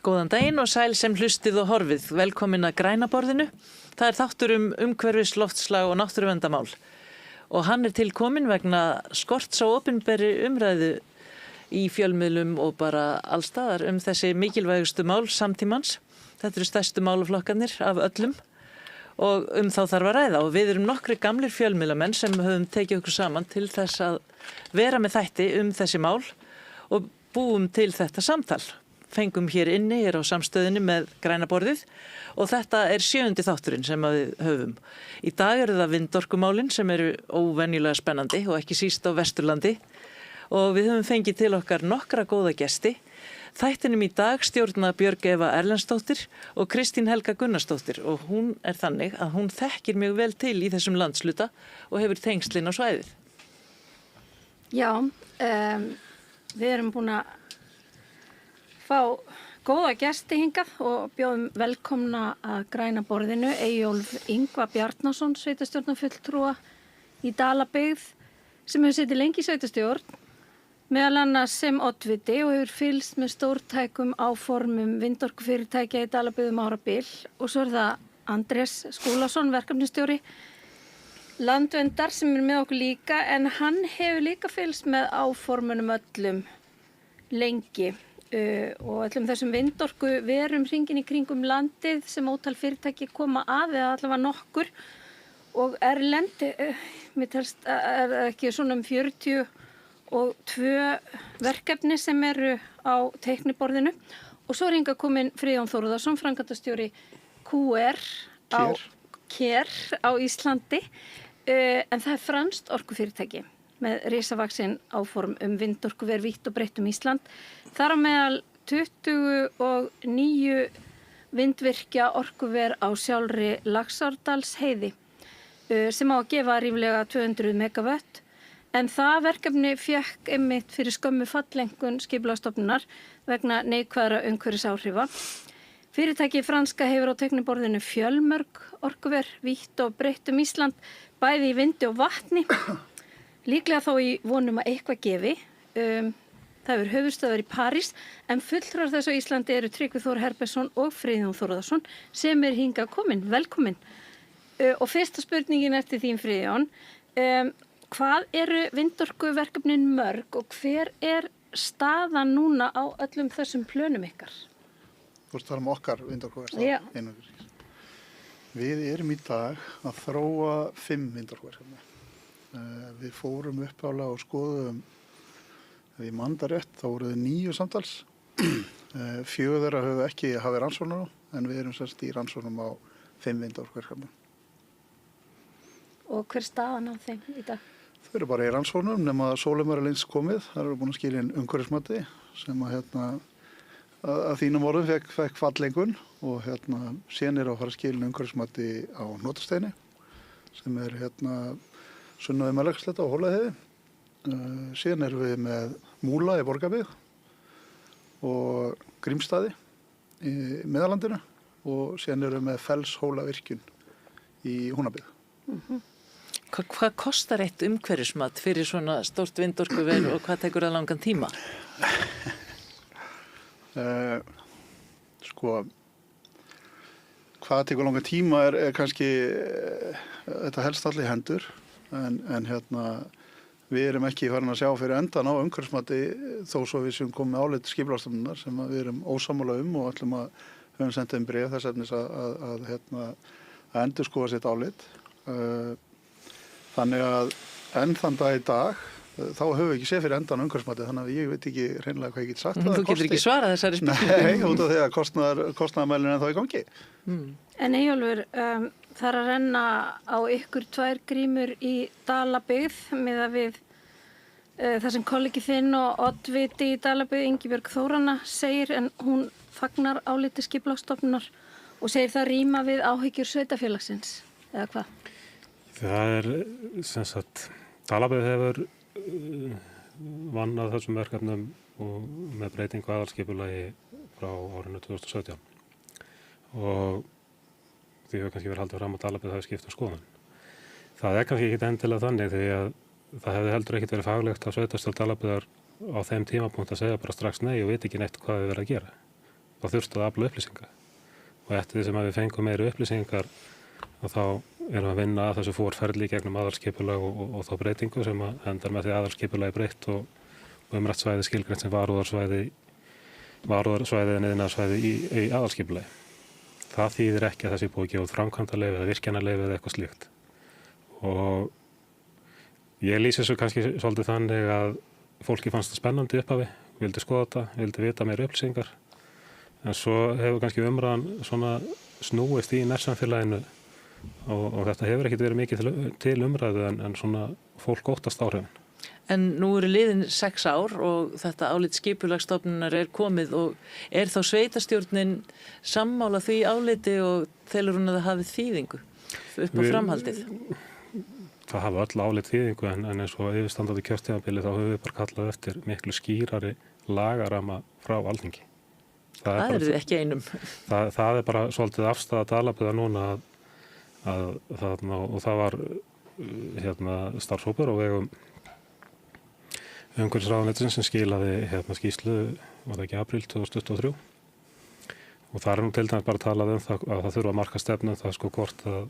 Góðan daginn og sæl sem hlustið og horfið. Velkomin að græna borðinu. Það er þáttur umhverfis, loftslag og náttúruverndarmál. Og hann til kominn vegna skorts á opinberri umræðu í fjölmiðlum og bara allstaðar þessi mikilvægustu mál samtímans. Þetta eru stærstu málaflokkarnir af öllum og þá þarf að ræða. Og við erum nokkri gamlir fjölmiðlamenn sem höfum tekið okkur saman til þess að vera með þætti þessi mál og búum til þetta samtal. Fengum hér inni, á samstöðinni með græna borðið og þetta er 7. þátturinn sem við höfum. Í dag eru það vindorkumálin sem eru óvenjulega spennandi og ekki síst á Vesturlandi og við höfum fengið til okkar nokkra góða gesti. Þættinum í dag stjórna Björg Eva Erlendsdóttir og Kristín Helga Gunnarsdóttir og hún er þannig að hún þekkir mjög vel til í þessum landsluta og hefur tengslin á svæðið. Já, við erum búin að fá góða gesti hingað og bjóðum velkomna að græna borðinu Eyjólf Ingva Bjarnason, sveitarstjórnarfulltrúa í Dalabyggð sem hefur setið lengi í sveitarstjórn, meðal annars sem oddviti og hefur fylgst með stórtækum áformum vindorkufyrirtækja í Dalabyggð árabil og svo er það Andrés Skúlason, verkefnisstjóri Landverndar sem er með okkur líka en hann hefur líka fylgst með áformunum öllum lengi. Og öllum þessum vindorku verum hringinn í kringum landið sem ótal fyrirtæki koma að eða allavega nokkur og erlendi, mér telst er ekki svona 42 verkefni sem eru á teikniborðinu og svo er hingað komin Friðjón Þórðarsson, framkvæmdastjóri QR á Íslandi en það er franskt orkufyrirtæki með risavaxin áform vindorkuver vítt og breitt Ísland. Þar á meðal 29 vindvirkja orkuver á sjálfri Laxárdalsheiði sem á að gefa ríflega 200 megawatt en það verkefni fékk einmitt fyrir skömmu fallengun skipulagsstofnunar vegna neikvæðra umhverfisáhrifa. Fyrirtæki franska hefur á teikniborðinu fjölmörg orkuver vítt og breitt Ísland bæði í vindi og vatni. Líklega þá í vonum að eitthvað gefi. Það hefur höfuðstöðvar í París en fulltrúar þess á Íslandi eru Tryggvi Þór Herbertsson og Friðjón Þórðarsson sem er hingað komin. Velkomin. Og fyrsta spurningin eftir þín Friðjón. Hvað eru vindorkuverkefnin mörg og hver er staðan núna á öllum þessum plönum ykkar? Þú veist það okkar vindorkuverkefni. Já. Við erum í dag að þróa 5 vindorkuverkefni. Við fórum uppálega og skoðum, ef ég man það rétt, þá voru 9 samtals. 4 þeirra höfum ekki hafið rannsóknir á, en við erum semst í rannsóknum á 5 vindorkuverkefnum. Og hver staðan á þeim í dag? Þau eru bara í rannsóknum, nema Sólheimar er lengst komið. Það eru búin að skilja inn umhverfismati sem að þínum orðum fekk fallengun og síðan er að fara að skilja inn umhverfismati á Hnotasteini sem er sunnaði Melrakslétta og Hólaheiði. Síðan erum við með Múla í Borgarbyggð og Grímsstaði í Miðalandinu og síðan erum við með Fellshólavirkjun í Húnabyggð. Hvað kostar eitt umhverfismat fyrir svona stórt vindorkuver og hvað tekur það langan tíma? Hvað tekur langan tíma er kannski þetta helst allir hendur. En við erum ekki farin að sjá fyrir endan á umhverfismati þó svo við sem komum með álit skipulagsstofnunar sem við erum ósammála og ætlum að höfum sendið bréf þess efnis að endurskoða sitt álit. Þannig að enn þann dag í dag þá höfum við ekki séð fyrir endan umhverfismati þannig að ég veit ekki hreinlega hvað ég get sagt. Þú getur ekki svarað þessari spurningu. Nei, út af því að kostnaðarmælirinn er þá í gangi. En Eyjólfur, það er að renna á ykkur 2 grímur í Dalabyggð miðað við það sem kollegi þinn og oddviti í Dalabyggð Ingibjörg Þóranna segir en hún fagnar áliti skipulagsstofnunar og segir það ríma við áhyggjur sveitarfélagsins eða hvað? Það er sem sagt Dalabyggð hefur vannað þessum verkefnum og með breytingu aðalskipulagi frá árinu 2017 og því hefur kannski verið haldið fram að Dalabyggð hafi skipt skoðun. Það er kannski ekki endilega þannig því að það hefði heldur ekkert verið faglegt að sveitarstjórn Dalabyggðar á þeim tímapunkt að segja bara strax nei og veit ekki neitt hvað við verðum að gera. þá þurftu að afla upplýsinga og eftir því sem að við fengum meiri upplýsingar og þá erum við að vinna að þessu fórferli gegnum aðalskipulag og þá breytingu sem að endar með því aðalskipulagi breytt og umrætt svæði skilgreint sem varúðarsvæði en iðnaðarsvæði í aðalskipulagi. Það þýðir ekki að það sé búið að gefa út framkvæmdaleyfi eða virkjanaleyfi eða eitthvað slíkt. Og ég lýsi þessu kannski svolítið þannig að fólki fannst það spennandi upphafi, vildi skoða þetta, vildi vita meiri upplýsingar, en svo hefur kannski umræðan svona snúist í nærsamfélaginu og þetta hefur ekkert verið mikið til umræðu en svona fólk óttast áhrifin. En nú eru liðin 6 ár og þetta álit skipulagsstofnunar komið og þá sveitarstjórnin sammála því áliti og telur hún að það hafi þýðingu upp á framhaldið? Það hafa öll álit þýðingu en eins og yfirstandandi kjörtímabili þá höfum við bara kallað eftir miklu skýrari lagarama frá Alþingi. Það er þið ekki einum. Það er bara svolítið afstæða Dalabyggðar núna og það var starfshópur á vegum umhverfisráðuneytisins sem skilaði skýrslu, var það ekki apríl 2023 og það er nú til dæmis bara talað um það að það þurfa að marka stefnu það hvort að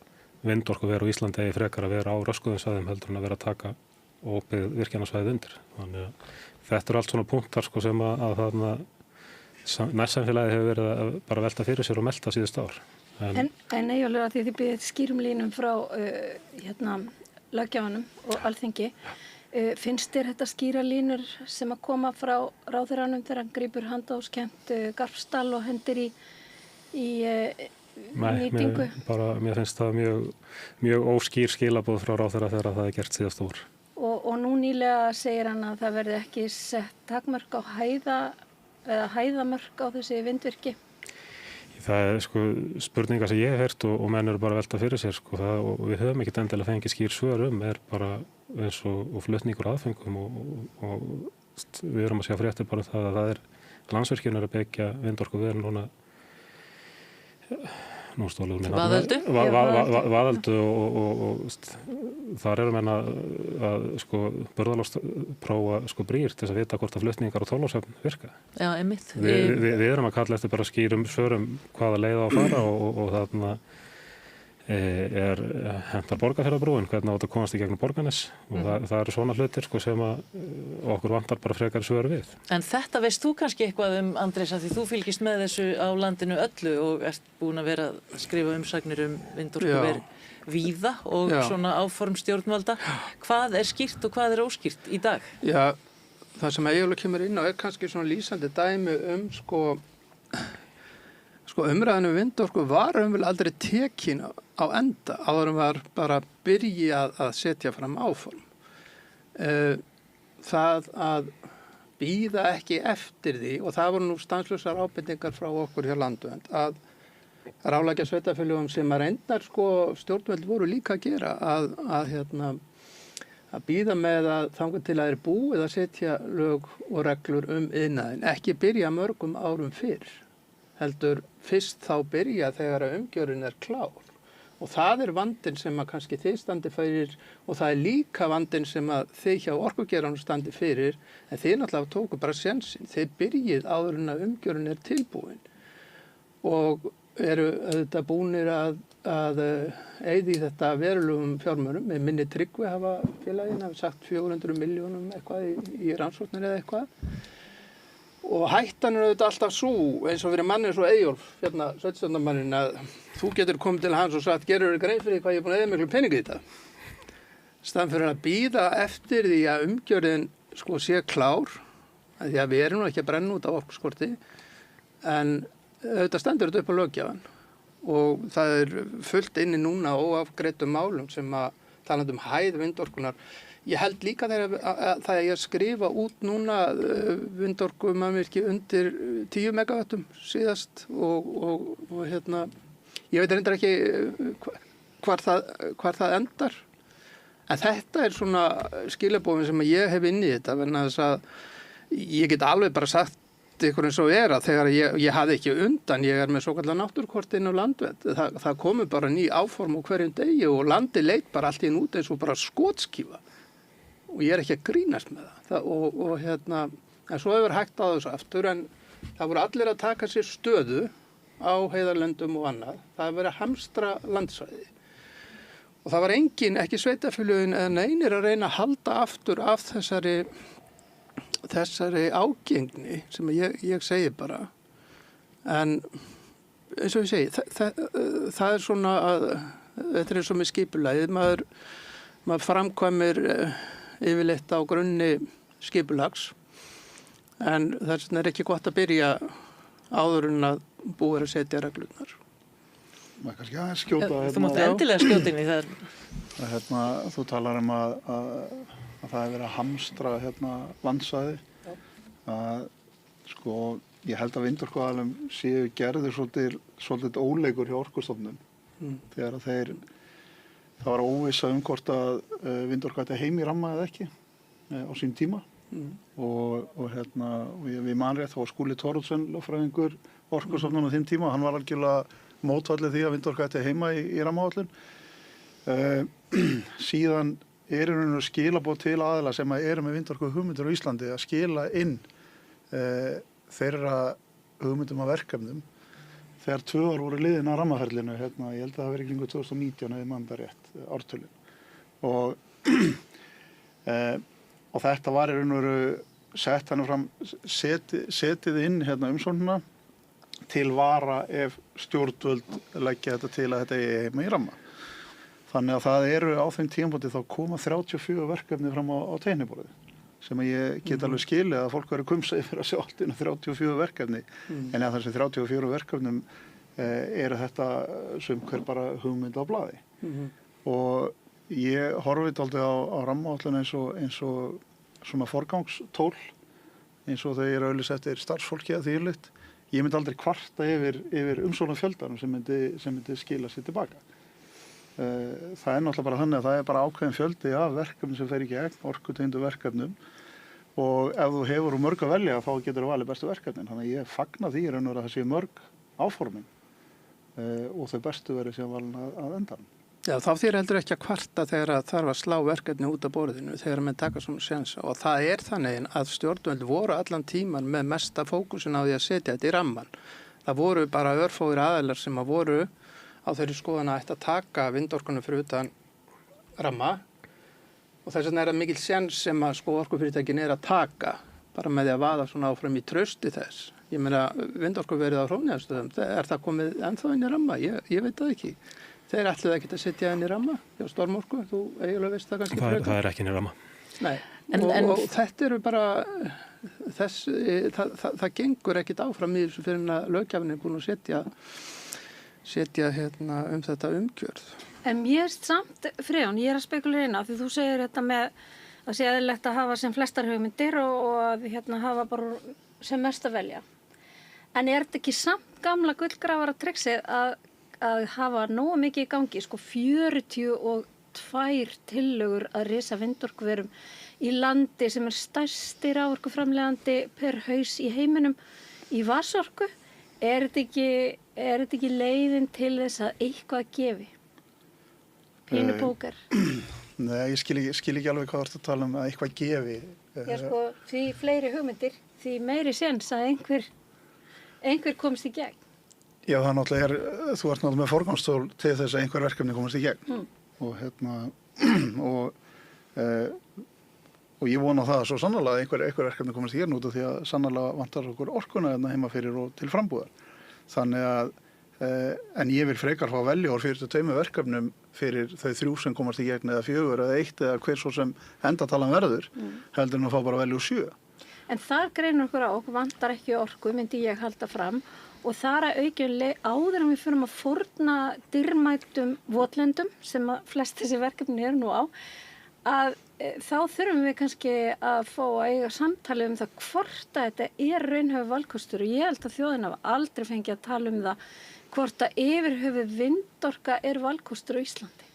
vindorkuver á Íslandi eigi frekar að vera á röskuðum svæðum heldur en að vera að taka opið virkjanasvæðið undir. Þannig að þetta eru allt svona punktar sem að nærsamfélagið hefur verið að bara velta fyrir sér og melta síðust ár. En Eyjólfur, að því þið byrðið skýrum línum frá löggjafanum og Alþingi, finnst þér þetta skýra línur sem að koma frá ráðherranum þegar hann grípur handahófskennt garpstall og hendir í nýtingu? Mér finnst það mjög óskýr skilaboð frá ráðherra þegar það er gert síðast úr. Og nú nýlega segir hann að það verði ekki sett takmörk á hæðamörk á þessi vindvirki. Það er spurningar sem ég hef heyrt og menn eru bara að velta fyrir sér og við höfum ekkert endilega fengið skýr svör er bara eins og flutningur aðfengum og við erum að sjá fréttir bara það að það er Landsvirkjun að byggja vindorkuver núna Vaðöldu og þar erum menn að burðarlofsprófa brýr til að vita hvort að flutningar og Þorlákshöfn virka. Já, einmitt. Við erum að kalla eftir bara skýrum svörum hvaða leið á að fara og þarna hentar Borgarfjarðarbrúin, hvernig á þetta komast í gegnum Borgarnes og það eru svona hlutir sem að okkur vantar bara frekar svör við. En þetta veist þú kannski eitthvað Andrés, að því þú fylgist með þessu á landinu öllu og ert búin að vera að skrifa umsagnir vindorkuver víða og svona áform stjórnvalda. Hvað er skýrt og hvað er óskýrt í dag? Já, það sem Eyjólfur kemur inn á kannski svona lýsandi dæmi umræðinu vindorku var aldrei tekin á enda áður var bara að byrja að setja fram áform. Það að bíða ekki eftir því og það voru nú stanslausar ábendingar frá okkur hjá Landvernd að ráðleggja sveitarfélögum sem að reyndar stjórnvöld voru líka að gera að bíða með að þangað til að er búið að setja lög og reglur iðnaðinn, ekki byrja mörgum árum fyrr. Heldur fyrst þá byrja þegar að umgjörun er klár og það er vandinn sem að kannski þið standi fyrir og það er líka vandinn sem að þið hjá orkugeiranum standi fyrir en þið náttúrulega tóku bara sénsinn, þið byrjið áður en að umgjörun er tilbúin og eru auðvitað búnir að eyða í þetta verulegum fjármunum með minni Tryggvi hafa félagin hafi sagt 400 milljónum eitthvað í rannsóknir eða eitthvað. Og hættan er auðvitað alltaf svo eins og fyrir manni eins og Eyjólf, sveitarstjórnarmanninn, að þú getur komið til hans og sagt gerur þér grein fyrir hvað ég er búin að eyða miklu peningi í þetta. Staðan fyrir að bíða eftir því að umgjörðin sé klár, að því að við erum nú ekki að brenna út á orkuskorti, en auðvitað stendur þetta upp á löggjafan og það er fullt inni núna óafgreiddum málum sem að talandi hæð vindorkunar. Ég held líka þegar það ég skrifa út núna vindorkumannvirki undir 10 megavattum síðast og ég veit reyndar ekki hvar það endar. En þetta er svona skilabóðin sem ég hef inn í þetta vegna þess að ég get alveg bara sagt ykkur eins og að þegar ég hafði ekki undan, ég er með svokallega náttúrukort inn á Landvernd. Það komu bara ný áform á hverjum degi og landi leit bara allt í einu út eins og bara skotskífa. Og ég er ekki að grínast með það en svo hefur hægt á þessu aftur en Það voru allir að taka sér stöðu á heiðarlöndum og annað. Það var verið að hamstra landsvæði. Og það var engin, ekki sveitarfélögin eða neinir að reyna að halda aftur af þessari ágengni sem ég segi bara. En eins og ég segi, það er svona að, þetta er eins og með skipulagið, maður framkvæmir yfirleitt á grunni skipulags, en þess vegna er ekki gott að byrja áður en að búið að setja reglurnar. Maður kannski aðeins skjóta. Þú mátt endilega skjóta inn í það. Þú talar um að það er verið að hamstra landsvæði. Sko, ég held að vindorkuaðilum séu gerður svolítið óleikur hjá Orkustofnun. Þegar það var óvissa hvort að vindorka ætti heim í ramma eða ekki á sín tíma. Og við manrétt þá var Skúli Thoroddsen lögfræðingur Orkustofnun á þeim tíma. Hann var algjörlega mótvallið því að vindorka ætti heima í rammaáætlun. Síðan rauninu skilaboð til aðila sem eru með vindorku hugmyndir á Íslandi að skila inn þeirra hugmyndum af verkefnum þegar 2 ár voru liðin að rammaferlinu, ég held að það verið kringu 2019 eða mann það rétt, ártölin. Og þetta var í raun og veru sett hann fram, setið inn umsóknina til vara ef stjórnvöld leggja þetta til að þetta er heima í ramma. Þannig að það eru á þeim tímabóti þá koma 34 verkefni fram á teikniborðið sem að ég get alveg skilið að fólk verður kumsa yfir að sjá allt inn á 34 verkefni en að þessi 34 verkefnum eru þetta sem hver bara hugmynd á blaði. Og ég horfið aldrei á rammaáætlun eins og svona forgangstól eins og þau eru auðvitað eftir starfsfólki að þýrlitt. Ég myndi aldrei kvarta yfir umsóknarfjöldanum sem myndi skila sér tilbaka. Það er náttúrulega bara þannig að það er bara ákveðin fjöldi af verkefnum sem fer í gegn, orkutengdu verkefnum og ef þú hefur mörg að velja þá getur þú valið bestu verkefnin. Þannig að ég fagna því raun og veru að það sé mörg áformin og þau bestu verið sem valin að endanum. Já, þá þýr heldur ekki að kvarta þegar það þarf að slá verkefni út af borðinu þegar menn taka svona séns og það er þannig að stjórnvöld voru allan tíman með mesta fókusin á því að setja þetta í ramman. Það voru bara örfáir aðilar sem að voru á þeirri skoðan að ætti að taka vindorkunum fyrir utan ramma og þess vegna er það mikil séns sem að orkufyrirtækin er að taka bara með því að vaða svona áfram í trausti þess. Ég meina vindorkuverið á Hrófnýjarstöðum, er það komið ennþá inn í ramma? Ég veit það ekki. Þeir ætluðu ekki að setja inn í ramma hjá Stormorku, þú eiginlega veist það kannski frekar. Það er ekki inn í ramma. Nei, og þetta eru bara, það gengur ekkit áfram í þessu fyrir að löggjafinn er búin að setja þetta umgjörð. En mér samt, Friðjón, ég er að spekulera inn á því þú segir þetta með að sé eðlilegt að hafa sem flestar hugmyndir og að hafa bara sem mest að velja. En er þetta ekki samt gamla gullgrafara trixið að hafa nógu mikið í gangi, 42 tillögur að risa vindorkuverum í landi sem er stærsti raforkuframleiðandi per haus í heiminum í vatnsorku? Er þetta ekki leiðin til þess að eitthvað gefi? Pínu póker. Nei, ég skil ekki alveg hvað þú ert að tala um að eitthvað gefi. Já, því fleiri hugmyndir, því meiri séns að einhver komst í gegn. Já, það náttúrulega þú ert náttúrulega með forgangstól til þess að einhver verkefni komast í gegn. Og ég vona það svo sannarlega að einhver verkefni komast í gegn út af því að sannarlega vantar okkur orkuna heima fyrir og til frambúðar. Þannig að, en ég vil frekar fá velja úr 42 verkefnum fyrir þau 3 sem komast í gegn eða 4 eða 1 eða hver svo sem endatalan verður, heldur en að fá bara velja úr 7. En þar greinir okkur á, okkur vantar ekki orku, myndi ég halda fram. Og þar að aukjörlega áður en við fyrir að fórna dýrmætum votlendum sem að flest þessi verkefni eru nú á, að þá þurfum við kannski að fá að eiga samtali um það hvort að þetta er raunhöfu valkostur og ég held að þjóðin hafa aldrei fengið að tala um það hvort að yfirhöfu vindorka er valkostur á Íslandi.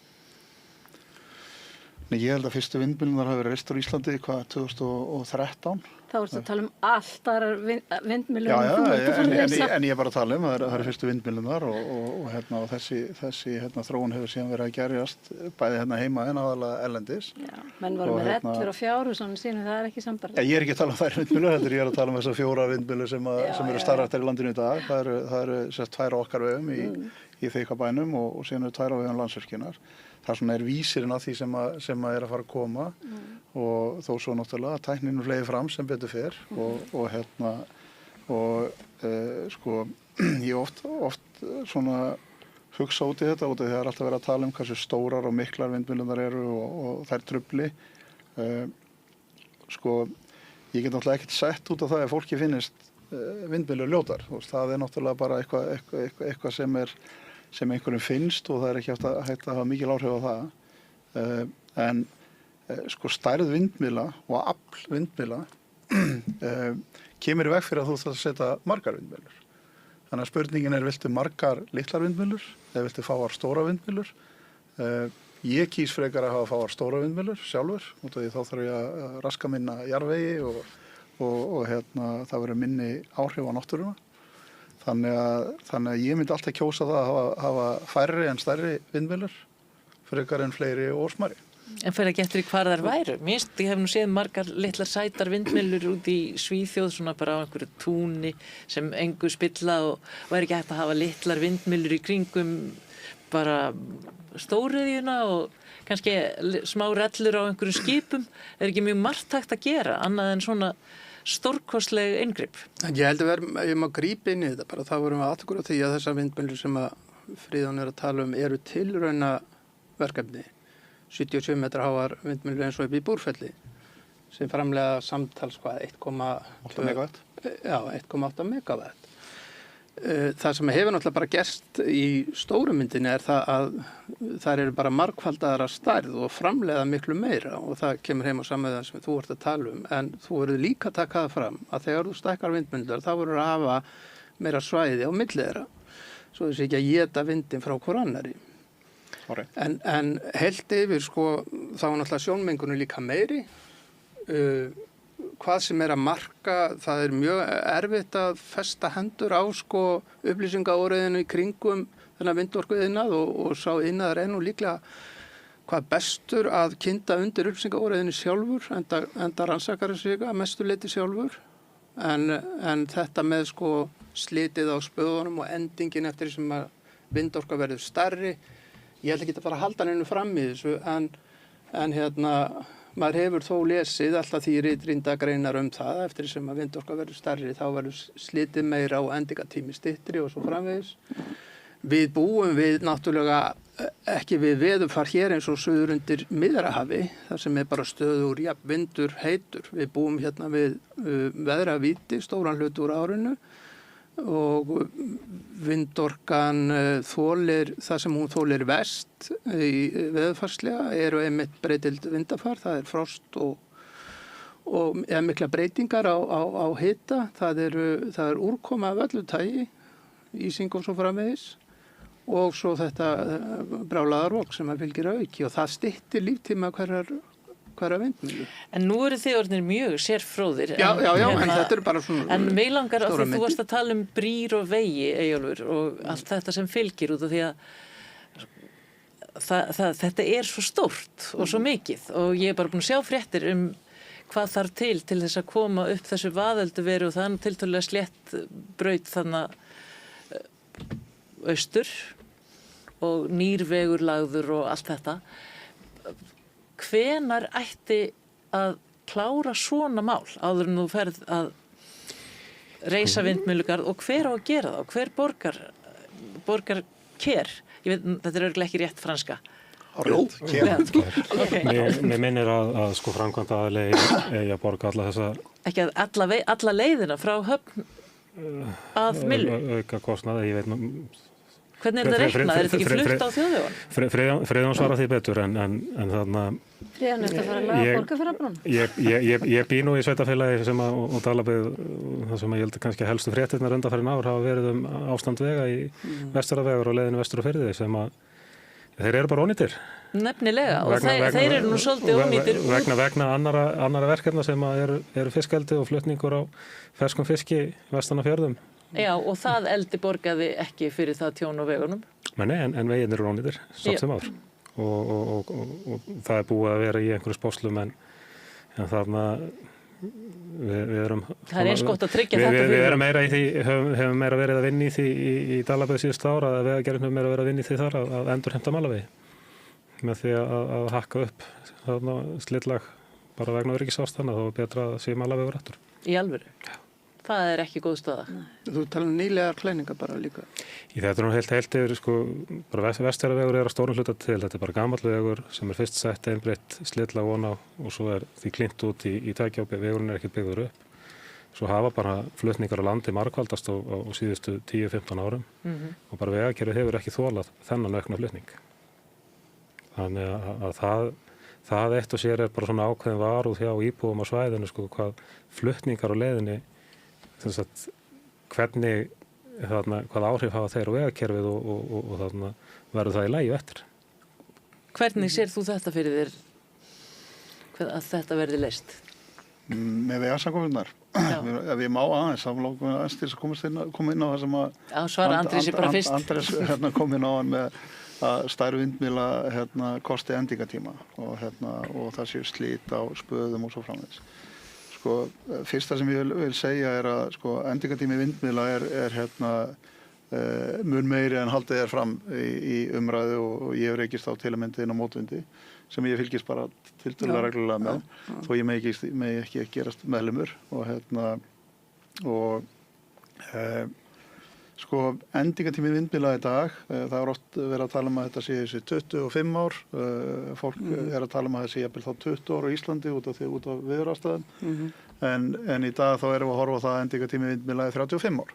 Nei, ég held að fyrstu vindmyllunar hafi verið reistar í Íslandi, 2013. Þá ertu að tala um allt aðrar vindmyllur. En ég er bara að tala það eru fyrstu vindmyllunar og þessi þróun hefur síðan verið að gerjast bæði heima en aðalega erlendis. Já, menn voru með rellur og fjárhúsunum sínum, það er ekki sambærilegt. Ég er ekki að tala um þær vindmyllur, heldur ég er að tala um þessar 4 vindmyllur sem eru starfræktar í landinu í dag. Það eru 2 á okkar vegum í Þykabænum og síðan eru 2 á vegum Landsvirkjunar. Það svona er vísirinn að því sem er að fara að koma og þó svo náttúrulega að tækninu fleigi fram sem betur fer sko ég oft svona hugsa út í þetta út af því það er alltaf verið að tala um hversu stórar og miklar vindmyllunar eru og þær trufli sko ég get náttúrulega ekkert sett út af það að fólki finnist vindmyllur ljótar það er náttúrulega bara eitthvað sem einhverjum finnst og það er ekki hægt að hafa mikil áhrif á það. En sko stærð vindmylla og afl vindmylla kemur í veg fyrir að þú þarft að setja margar vindmyllur. Þannig að spurningin er viltu margar litlar vindmyllur eða viltu fáar stóra vindmyllur. Ég kýs frekar að hafa fáar stóra vindmyllur sjálfur út af því þá þarf ég að raska minna jarðvegi og það verður minni áhrif á náttúruna. Þannig að ég myndi alltaf kjósa það að hafa færri en stærri vindmyllur frekar en fleiri og smærri. En fyrir ekki eftir hvar þær væru. Ég hef nú séð margar litlar sætar vindmyllur út í Svíþjóð svona bara á einhverju túni sem engu spilla og væri ekki hægt að hafa litlar vindmyllur í kringum bara stóriðjuna og kannski smá rellur á einhverjum skipum. Er ekki mjög margt hægt að gera annað en svona stórkostleg inngrip. Ég held að ég má grípa inn í þetta bara, þá vorum við aðtökur á því að þessar vindmyllur sem að Fríðan er að tala um eru tilrauna verkefni. 77 metra háar vindmyllur eins og upp í Búrfelli sem framlega samtals 1,8 megawatt. Já, 1,8 megawatt. Það sem hefur náttúrulega bara gerst í stóru myndinni er það að þær eru bara margfaldaðar að stærð og framleiða miklu meira og það kemur heim á samvæðan sem þú ert að tala um en þú verður líka að taka það fram að þegar þú stækkar vindmyllur þá verður að hafa meira svæði á milli þeirra svo þessi ekki að éta vindin frá hvor annari. En heilt yfir sko þá er náttúrulega sjónmengunum líka meiri hvað sem er að marka, það er mjög erfitt að festa hendur á sko upplýsingaóreiðinu í kringum þennan vindorkuiðnað og sá iðnaður nú líklega hvað bestur að kynda undir upplýsingaóreiðinu sjálfur enda rannsakar sig að mestu leyti sjálfur en þetta með sko slitið á spöðunum og endingin eftir því sem að vindorka verður stærri ég ætla ekki að fara að halda hennu fram í þessu en maður hefur þó lesið alltaf því ritrýnda greinar það eftir sem að vindorka verður stærri þá verður slitið meira og endingatími styttri og svo framvegis. Við búum við náttúrulega ekki við veðurfar hér eins og suður undir Miðjarðarhafi þar sem er bara stöður jafn vindur heitur. Við búum hérna við veðravíti stóran hluta úr árinu og vindorkan þolir það sem hún þolir vest í veðurfarslega eru einmitt breytild vindafar, það er frost og mikla breytingar á hita, það er úrkoma af öllu tagi, ísing og svo framvegis og svo þetta brjálaðarok sem að fylgir auki og það styttir líftíma hverja vindmyllu. En nú eru þið orðnir mjög sérfróðir. Já, en þetta er bara svona en mig langar að þú varst að tala um brýr og vegi, Eyjólfur, og allt þetta sem fylgir út af því að þetta er svo stórt og svo mikið og ég er bara búin að sjá fréttir hvað þarf til þess að koma upp þessu vaðölduveru og það er tiltölulega slétt braut þannig austur og nýrvegur lagður og allt þetta. Hvenær ætti að klára svona mál áður en þú ferð að reisa vindmyllugarð og hver á að gera það og hver borgar kér? Ég veit, þetta er örugglega ekki rétt franska. Mér minnir að sko framkvæmda aðili að borga alla þessa ekki að alla leiðina frá höfn að myllu auka kostnaði, ég veit hvernig er þetta reiknað? Er þetta ekki flutt á þjóðvegunum? Friðjón svarar því betur en þarna Friðjón eftir að fara að laga Borgarfjarðarbrúna ég bý nú í sveitafélagi og Dalabyggð það sem ég held kannski helstu fréttirnar undanfarin ár hafa verið ástand vega í Vesturarvegur og leiðinu vestur á Firði sem að þeir eru bara ónýtir Nefnilega, og þeir eru nú svolítið ónýtir vegna annara verkefna sem eru fiskeldi og flutningur á ferskum fiski vestan af fjörðum. Já, og það eldi borgaði ekki fyrir það tjón á vegunum. Nei, en veginn eru ónýtir samt sem áður og það búið að vera í einhverju spóslum en þarna við erum það eins gott að tryggja þetta við erum meira í því, hefum meira verið að vinna í því í Dalabyggð síðustu ára að vegagerðin hefur meira verið að vinna í því þar að endurheimta malarvegi með því að hakka upp slitlag bara vegna öryggisástæðna, þá er betra að sé malarvegur aftur. Í alvöru? Já. Það er ekki góð staða. Þú talar nýlegar klæningar bara líka. Í þetta er nú heilt yfir, bara Vestfjarðavegur er að stórum hluta til, þetta er bara gamall vegur sem er fyrst sett einbreytt slitlag ofan á og svo er því klint út í tækjápi, vegurinn er ekki byggður upp. Svo hafa bara flutningar á landi margfaldast á síðustu 10-15 árum og bara vegakerfið hefur ekki þolað þennan aukna flutning. Þannig að það eitt og sér er bara svona ákveðin varúð hjá íbúum á svæðinu hvað flutningar á leiðinni hvernig hvað áhrif hafa þeir á vegakerfið og þarna verður það í lagi eftir. Hvernig sér þú þetta fyrir þér að þetta verði leyst? Með vegasamkominnar. Ef ég má aðeins, þá lókum við aðeins til að koma inn á það sem að... Já, svara Andrési bara fyrst. Andrés kom inn á hann með að stærri vindmýla kosti endingatíma og það séu slít á spöðum og svo framvegis. Fyrsta sem ég vil segja er að endingatími vindmýla er mun meiri en haldið er fram í umræðu og ég hef reykist á til að mynda inn á mótvindi sem ég fylgist bara tiltölulega reglulega með þó ég megi ekki gerast meðlimur endingatími vindmýla í dag, það er oft verið að tala um að þetta sé þessi 25 ár, fólk er að tala um að það sé jafnvel þá 20 ár á Íslandi út af veðuraðstæðum, en í dag þá erum við að horfa á það að endingatími vindmýla er 35 ár.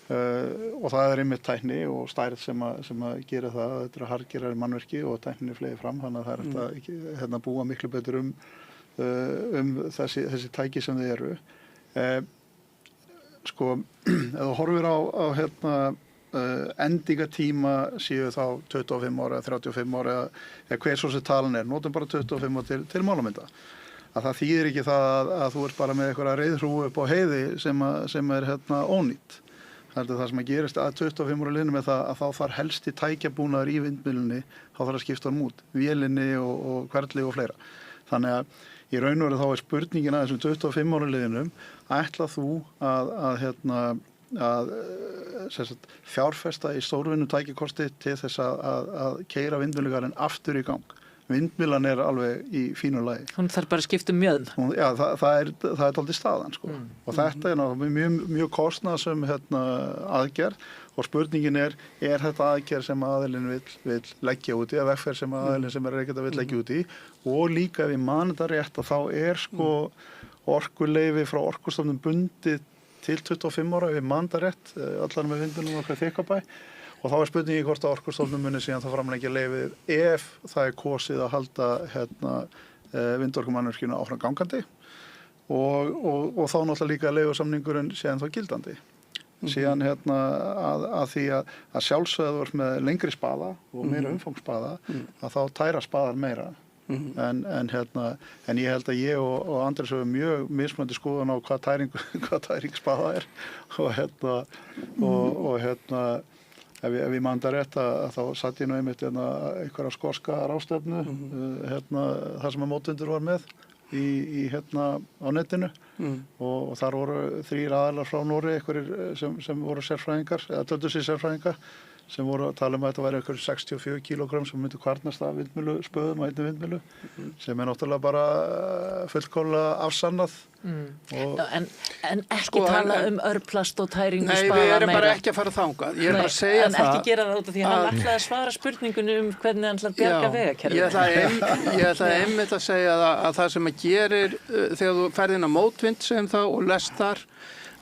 Og það er einmitt tækni og stærð sem að gera það, þetta er harðgerðari mannverki og tæknin er fleið fram, þannig að það er hægt að búa miklu betur þessi tæki sem þið eru. Ef þú horfir á endingatíma séu þá 25 ára eða 35 ára eða hver svo sem talan er, notum bara 25 ára til málamynda. Að það þýðir ekki það að þú ert bara með eitthvað reiðhrúu upp á heiði sem er ónýtt. Það sem að gerist að 25 ára liðnum er það að þá þarf helsti tækjabúnaður í vindmyllunni, þá þarf að skipta hann út, vélinni og hverli og fleira. Þannig að í raun og veru þá er spurningin að þessum 25 ára liðnum, ætla þú að fjárfesta í stórvinnu tækjakosti til þess að keyra vindmyllugarinn aftur í gang. Vindmyllan er alveg í fínu lagi. Hún þarf bara að skipta mjöðn. Já, það er dálítið staðan, Og þetta er mjög kostnaðsöm aðgerð og spurningin er þetta aðgerð sem aðilinn vill leggja út í, eða vegferð sem aðilinn sem er ekkert að vill leggja út í og líka ef ég man þetta rétt að þá er orkuleyfi frá Orkustofnun bundið til 25 ára, ef ég man þetta rétt, allar með vindmyllum okkar Þykkvabæ. Og þá er spurningi hvort að Orkustofnun muni síðan þá framlengja leyfið ef það er kosið að halda vindorkumannvirkjunu áfram gangandi og þá náttúrulega líka leigusamningurinn síðan þá gildandi. Síðan að því að sjálfsögður með lengri spaða og meira umfangspaða að þá tæra spaðar meira. En ég held að ég og Andrés hefur mjög mismunandi skoðun á hvað tæring spaða er og ef ég man það rétt að þá satt ég nú einmitt einhverja skoska ráðstefnu þar sem að mótvindur var með á netinu og þar voru 3 aðilar frá Noregi einhverjir sem voru sérfræðingar eða töldu sig sérfræðingar sem voru að tala um að þetta væri einhverjum 64 kílógramm sem myndi kvarnast af vindmyllu spöðum á einni vindmyllu sem er náttúrulega bara fullkomlega afsannað. En ekki tala um örplast og tæringu spaða meira. Nei, við erum bara ekki að fara þangað. Ég er bara að segja það. En ekki gera það út af því að hann ætlaði að svara spurningunni um hvernig hann ætlaði að bjarga vegakerfinu. Ég ætlaði einmitt að segja að það sem að gerir þegar þú ferð inn á mótvind sem þá og lest þar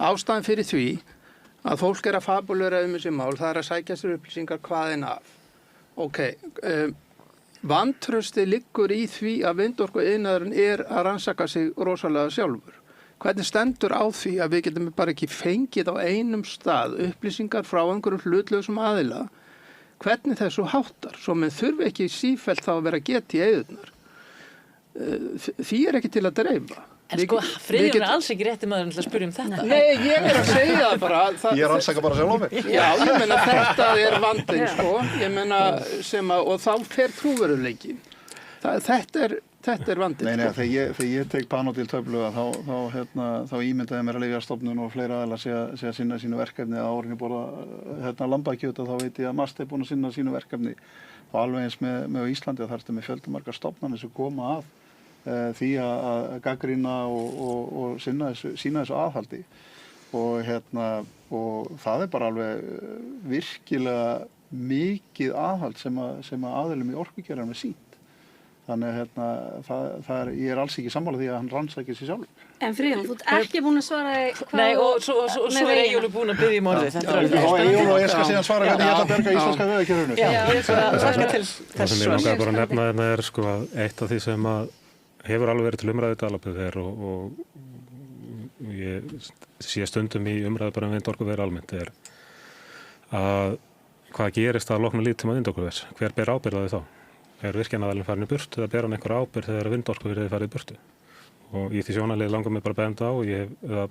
ástæðan fyrir því að fólk er að fabulera þessi mál, það er að sækja sér upplýsingar hvaðinn af. Vantrausti liggur í því að vindorkuiðnaðurinn er að rannsaka sig rosalega sjálfur. Hvernig stendur á því að við getum bara ekki fengið á einum stað upplýsingar frá einhverjum hlutlausum aðila hvernig þessu háttar, svo menn þurfi ekki sífellt þá að vera að geta í eyðurnar. Því ekki til að dreifa. En sko, Friðjón alls ekki rétti maður til að spyrja þetta. Nei, ég að segja það bara. Ég rannsaka bara sjálf á mig. Já, ég meina þetta vandinn, sko. Ég meina og þá fer trúveruleiki. Þetta vandinn. Nei, þegar ég tek Panodil töflu þá ímyndaði mér að Lyfjastofnun og fleira aðilar sé að sinna sínu verkefni að árinni borða lambakjöt og þá veit ég að MAST er búin að sinna sínu verkefni og alveg eins með Íslandi að þar með fjöldamargar stofnanir sem koma að því að gagnrýna og sína þessu aðhaldi og það bara alveg virkilega mikið aðhald sem að aðilum í orkugeranum sýnt. Þannig ég er alls ekki sammála því að hann rannsækir sig sjálfur. En Friðjón, þú ert ekki búin að svara hvað... Nei, og svo er Eyjólfur búin að biðja orðið. Þetta er alveg Eyjólfur og ég skal síðan svara hvernig ég ætla að berga íslenska vegakerfinu. Já, ég þakka til þess það sem ég langaði bara að nefna þetta er sko að eitt af því sem að hefur alveg verið til umræðu Dalabyggðar og ég sé stundum í umræðu bara vindorkuver almennt er að hvað gerist að loknu líftíma vindorkuvers, hver ber ábyrgð á því þá? Er virkjanaðalinn farin í burtu eða ber hann einhver ábyrgð þegar vindorkuverið farið í burtu? Og í því sjónarlið langar mig bara að benda á og ég hef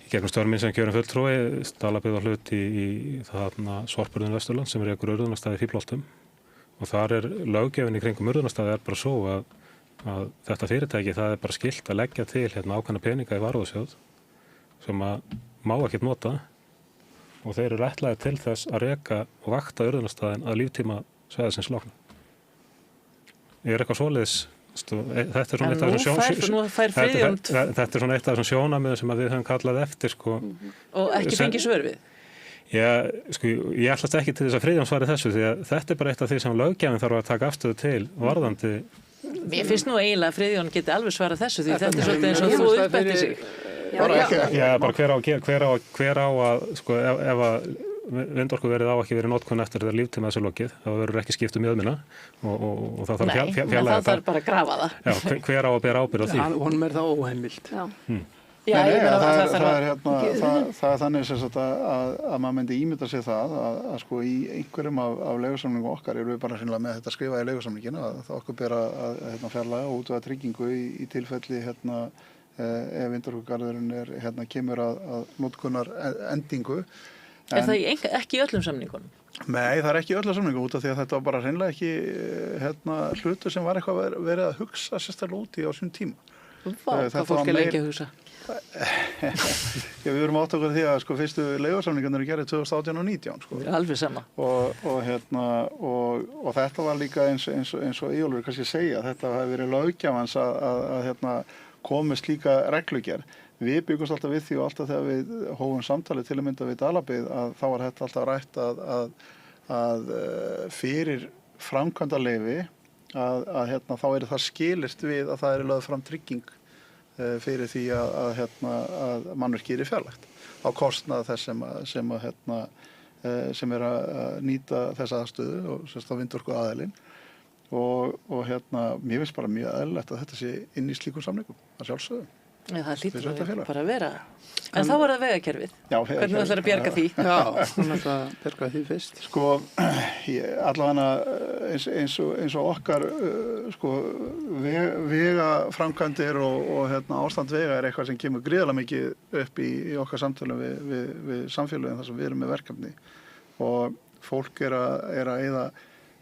í gegnum störf minn sem kjörinn fulltrúi Dalabyggð á hlut í Sorpurðun Vesturland sem einhver urðunarstaði í Fíflholtum og þar er löggjöfin í kringum urðunarstaði bara svo að þetta fyrirtæki það er bara skylt að leggja til ákveðna peninga í varúðarsjóð sem að má ekkert nota og þeir eru ætlaðir til þess að reka og vakta urðunarstaðin að líftíma svæðisins lokna. Er eitthvað svoleiðis þetta er svona eitt af þessum sjónarmiðum sem við höfum kallað eftir sko. Og ekki fengið svör við? Já, sko, ég ætlast ekki til þess að Friðjón svari þessu því að þetta er bara eitt af því sem löggjafinn þarf að taka afstöðu til varðandi. Mér finnst nú eiginlega að Friðjón geti alveg svarað þessu því þetta er svolítið eins og þú uppbættir sig. Já, bara hver á að sko ef að vindorkuverið á ekki verið notkun eftir þegar líftíma þessu lokið, þá verður ekki skipt mjöðmina og það þarf að fjarlæga það þarf bara að grafa það. Já, hver á að bera ábyrgð á því? Honum er það óheimilt. Það er þannig að maður myndi ímynda sig það að sko í einhverjum af leigusamningum okkar erum við bara hreinlega með þetta skrifa í leigusamninginu að það okkur ber að fjarlæga og útvega tryggingu í tilfelli ef vindorkugarðurinn kemur að notkunar endingu. Er það ekki í öllum samningunum? Nei, það er ekki í öllum samningum út af því að þetta var bara hreinlega ekki hlutur sem var eitthvað verið að hugsa sérstaklega út í á sín tíma. Hvað fólk er lengi að hugsa? Við erum átt okkur því að sko fyrstu leigusamningarnir eru gerðið 2018 og 2019 sko. Alveg sama. Og þetta var líka eins og Eyjólfur kannski segja, þetta hafi verið löggjafans að komist líka reglugerð. Við byggumst alltaf við því og alltaf þegar við hófum samtalið til að mynda við Dalabyggð að þá var þetta alltaf rætt að fyrir framkvæmdarleyfi að þá er það skilist við að það er lögð fram trygging fyrir því að mannvirki er fjarlægt á kostnað þess sem er að nýta þessa aðstöðu og sérst á vindorku aðilinn og mér finnst bara mjög eðlilegt að þetta sé inn í slíkum samningum að sjálfsögðu. Já, það hlýtur bara að vera. En þá var það vegakerfið. Já, hvernig ætlar að bjarga því? Já, hún ætlar að bjarga því fyrst. Sko, allavega eins og okkar sko, vegaframkvæmdir og ástand vega er eitthvað sem kemur gríðarlega mikið upp í okkar samtölum við samfélögin þar sem við erum með verkefni og fólk er að eyða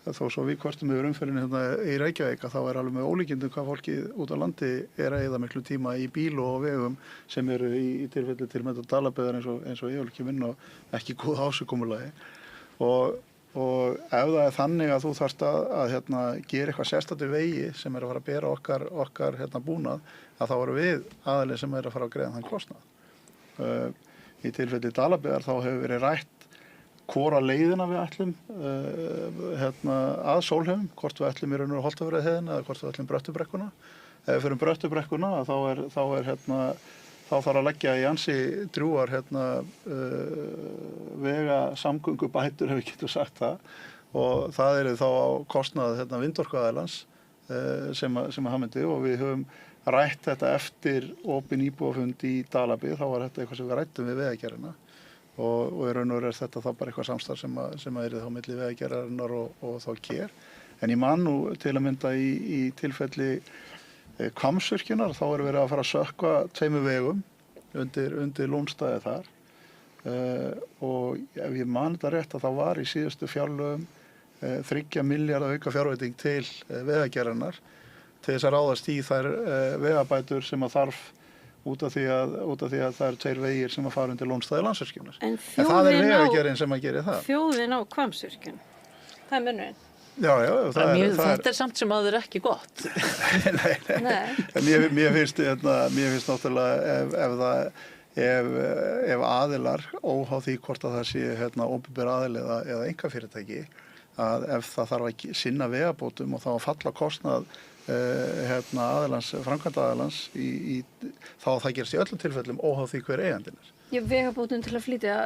þó svo við kvartum yfir umferðinni í Reykjavík að þá er alveg með ólíkindum hvað fólki út á landi er að eyða miklu tíma í bíl og vegum sem eru í tilfelli til með Dalabyggðar eins og ég vil ekki vinna og ekki góð ásigkomulagi og ef það er þannig að þú þarft að gera eitthvað sérstættu vegi sem er að fara að bera okkar búnað að þá eru við aðalið sem er að fara að greiða þann kostnað. Í tilfelli Dalabyggðar þá hefur verið rætt hvora leiðina við ætlum að Sólheim, hvort við ætlum í raun og Holtavörðuheiðina eða hvort við ætlum Bröttubrekkuna. Ef við fyrir Bröttubrekkuna þá þarf að leggja í ansi drjúgar vega samgöngubætur ef við getum sagt það og það er þá á kostnað vindorkuaðilans sem að myndi og við höfum rætt þetta eftir opin íbúafund í Dalabyggð, þá var þetta eitthvað sem við rættum við vegagerðina og í raun og veru þetta þá bara eitthvað samstarf sem er þá milli Vegagerðarinnar og þá KER. En ég man nú til að mynda í tilfelli Hvammsvirkjunar, þá verið að fara að sökkva 2 vegum undir Lónstæði þar og ef ég man þetta rétt að þá var í síðustu fjárlögum 3 milljarða auka fjárveiting til Vegagerðarinnar til þess að ráðast í þær vegabætur sem að þarf út af því að það eru 2 vegir sem að fara undir Lónstæði Landsvirkjunar. En það er Vegagerðin sem að gera það. Þjóðin á Hvammsvirkjun, það er munurinn. Já, þetta er samt sem áður ekki gott. Nei. Mér finnst náttúrulega ef aðilar óháð því hvort að það sé opinber aðili eða einkafyrirtæki að ef það þarf að sinna vegabótum og þá að falla kostnað framkvæmda aðilans þá að það gerst í öllum tilfellum óháð því hver eigandinn er. Vegabótum til að flytja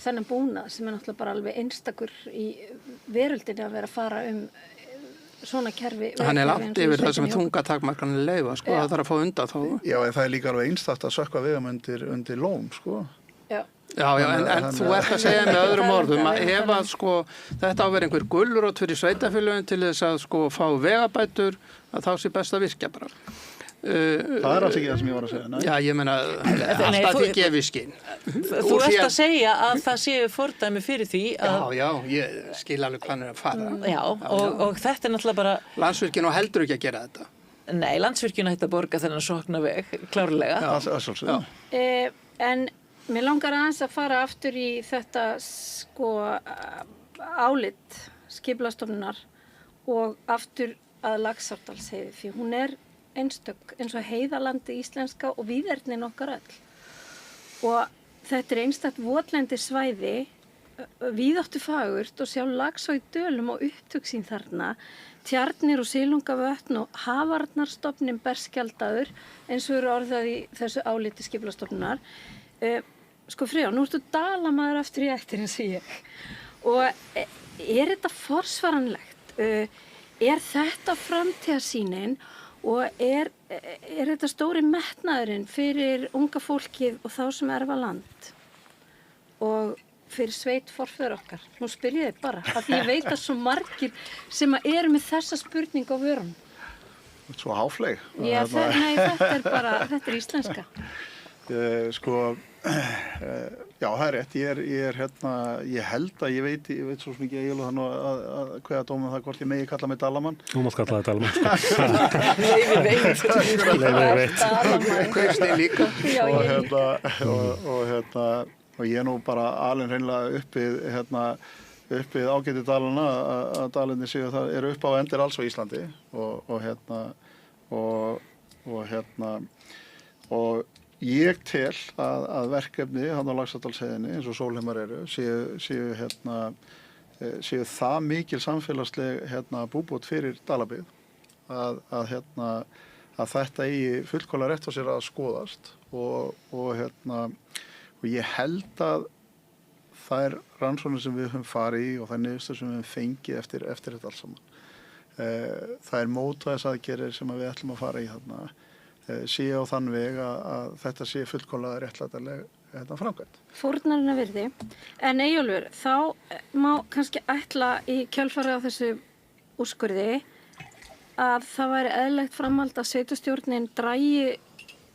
þennan búnað sem er náttúrulega bara alveg einstakur í veröldinni að vera að fara svona kerfi. Hann er langt yfir það sem þungatakmarkanir leyfa, það þarf að fá undanþágu. Já, en það er líka alveg einstakt að sökkva vegum undir lón, Já, en þú ert að segja með öðrum orðum að ef að þetta á að vera einhver gulrót fyrir sveitarfélögin til þess að fá vegabætur, að þá sé best að virkja bara. Það er alls ekki það sem ég var að segja. Nei. Já, ég meina, alltaf því gefi skinn. Þú ert að segja að það séu fordæmi fyrir því að... Já, ég skil alveg hvað er að fara. Já, og þetta er náttúrulega bara... Landsvirkjun og heldur ekki að gera þetta. Nei, Landsvirkjun ætti að borga þennan sóknarveg, klárlega. Já, en mér langar aðeins að fara aftur í þetta álit Skipulagsstofnunar og aftur að Laxárdalsheiði, því hún er einstök eins og heiðalandi íslenska og víðernin okkar öll. Og þetta er einstakt votlendi svæði, víðáttu fagurt og sjá Laxá í Dölum og upptök sín þarna, Tjarnir og Silungavötn og Hafarnarstofnin berskjaldaður, eins og eru orðað í þessu áliti Skipulagsstofnunar. Freyja, nú ertu dalamaður aftur í ættin eins og ég. Og er þetta forsvaranlegt? Er þetta framtíðarsýnin? Og er þetta stóri metnaðurinn fyrir unga fólkið og þá sem erfa land og fyrir sveit forfeður okkar? Nú spyr ég þig bara, af því ég veit að svo margir sem eru með þessa spurningu á vörunum. Svo háfleig. Já, þetta er íslenska. Já, það er rétt. Ég held að ég veit svo mikið að ég þannig að hvaða dóma það hvort ég megi kalla mig Dalamann. Þú mátt kalla það Dalamann. Leifi veit. Hversti líka. Já, ég líka. Og ég er nú bara alveg hreinlega uppið ágæti dalana að dalinni séu það eru upp á endir alls á Íslandi og ég tel að verkefni hann á Laxárdalsheiðinni eins og Sólheimar eru séu það mikil samfélagsleg búbót fyrir Dalabyggð að þetta eigi fullkomlega rétt á sér að skoðast og ég held að þær rannsóknir sem við höfum farið í og þær niðurstöður sem við höfum fengið eftir þetta alls saman. Það er mótvægisaðgerðir sem við ætlum að fara í þarna sé á þann veg að þetta sé fullkomlega réttlætanleg framkvæmd. Fórnarinn að virði. En Eyjólfur, þá má kannski ætla í kjölfarið á þessu úrskurði að það væri eðlilegt framhald að sveitarstjórnin dragi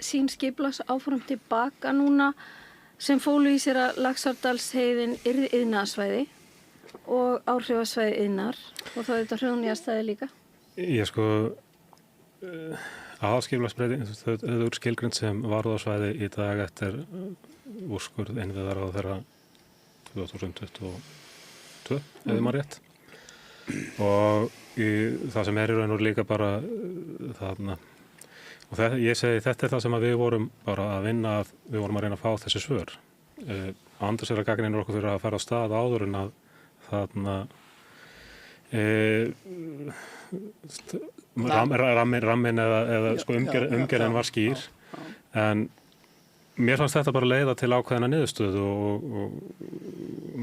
sín skipulagsáform tilbaka núna sem fólu í sér að Laxárdalsheiðin yrði iðnaðarsvæði og áhrifasvæði iðnaðar og þá er þetta hraunjastæði líka. Ég aðalskipulagsbreyting, þetta er skilgreind sem varúðarsvæði í dag eftir úrskurð innviðaráðherra 2022, ef maður rétt. Og það sem er í raun og líka bara þarna, og ég segi þetta er það sem við vorum bara að vinna að, við vorum að reyna að fá þessi svör. Andurs er að gagnrýna okkur fyrir að fara á stað áður en að þarna rammin eða umgerðin var skýr en mér fannst þetta bara leiða til ákveðina niðurstöðu og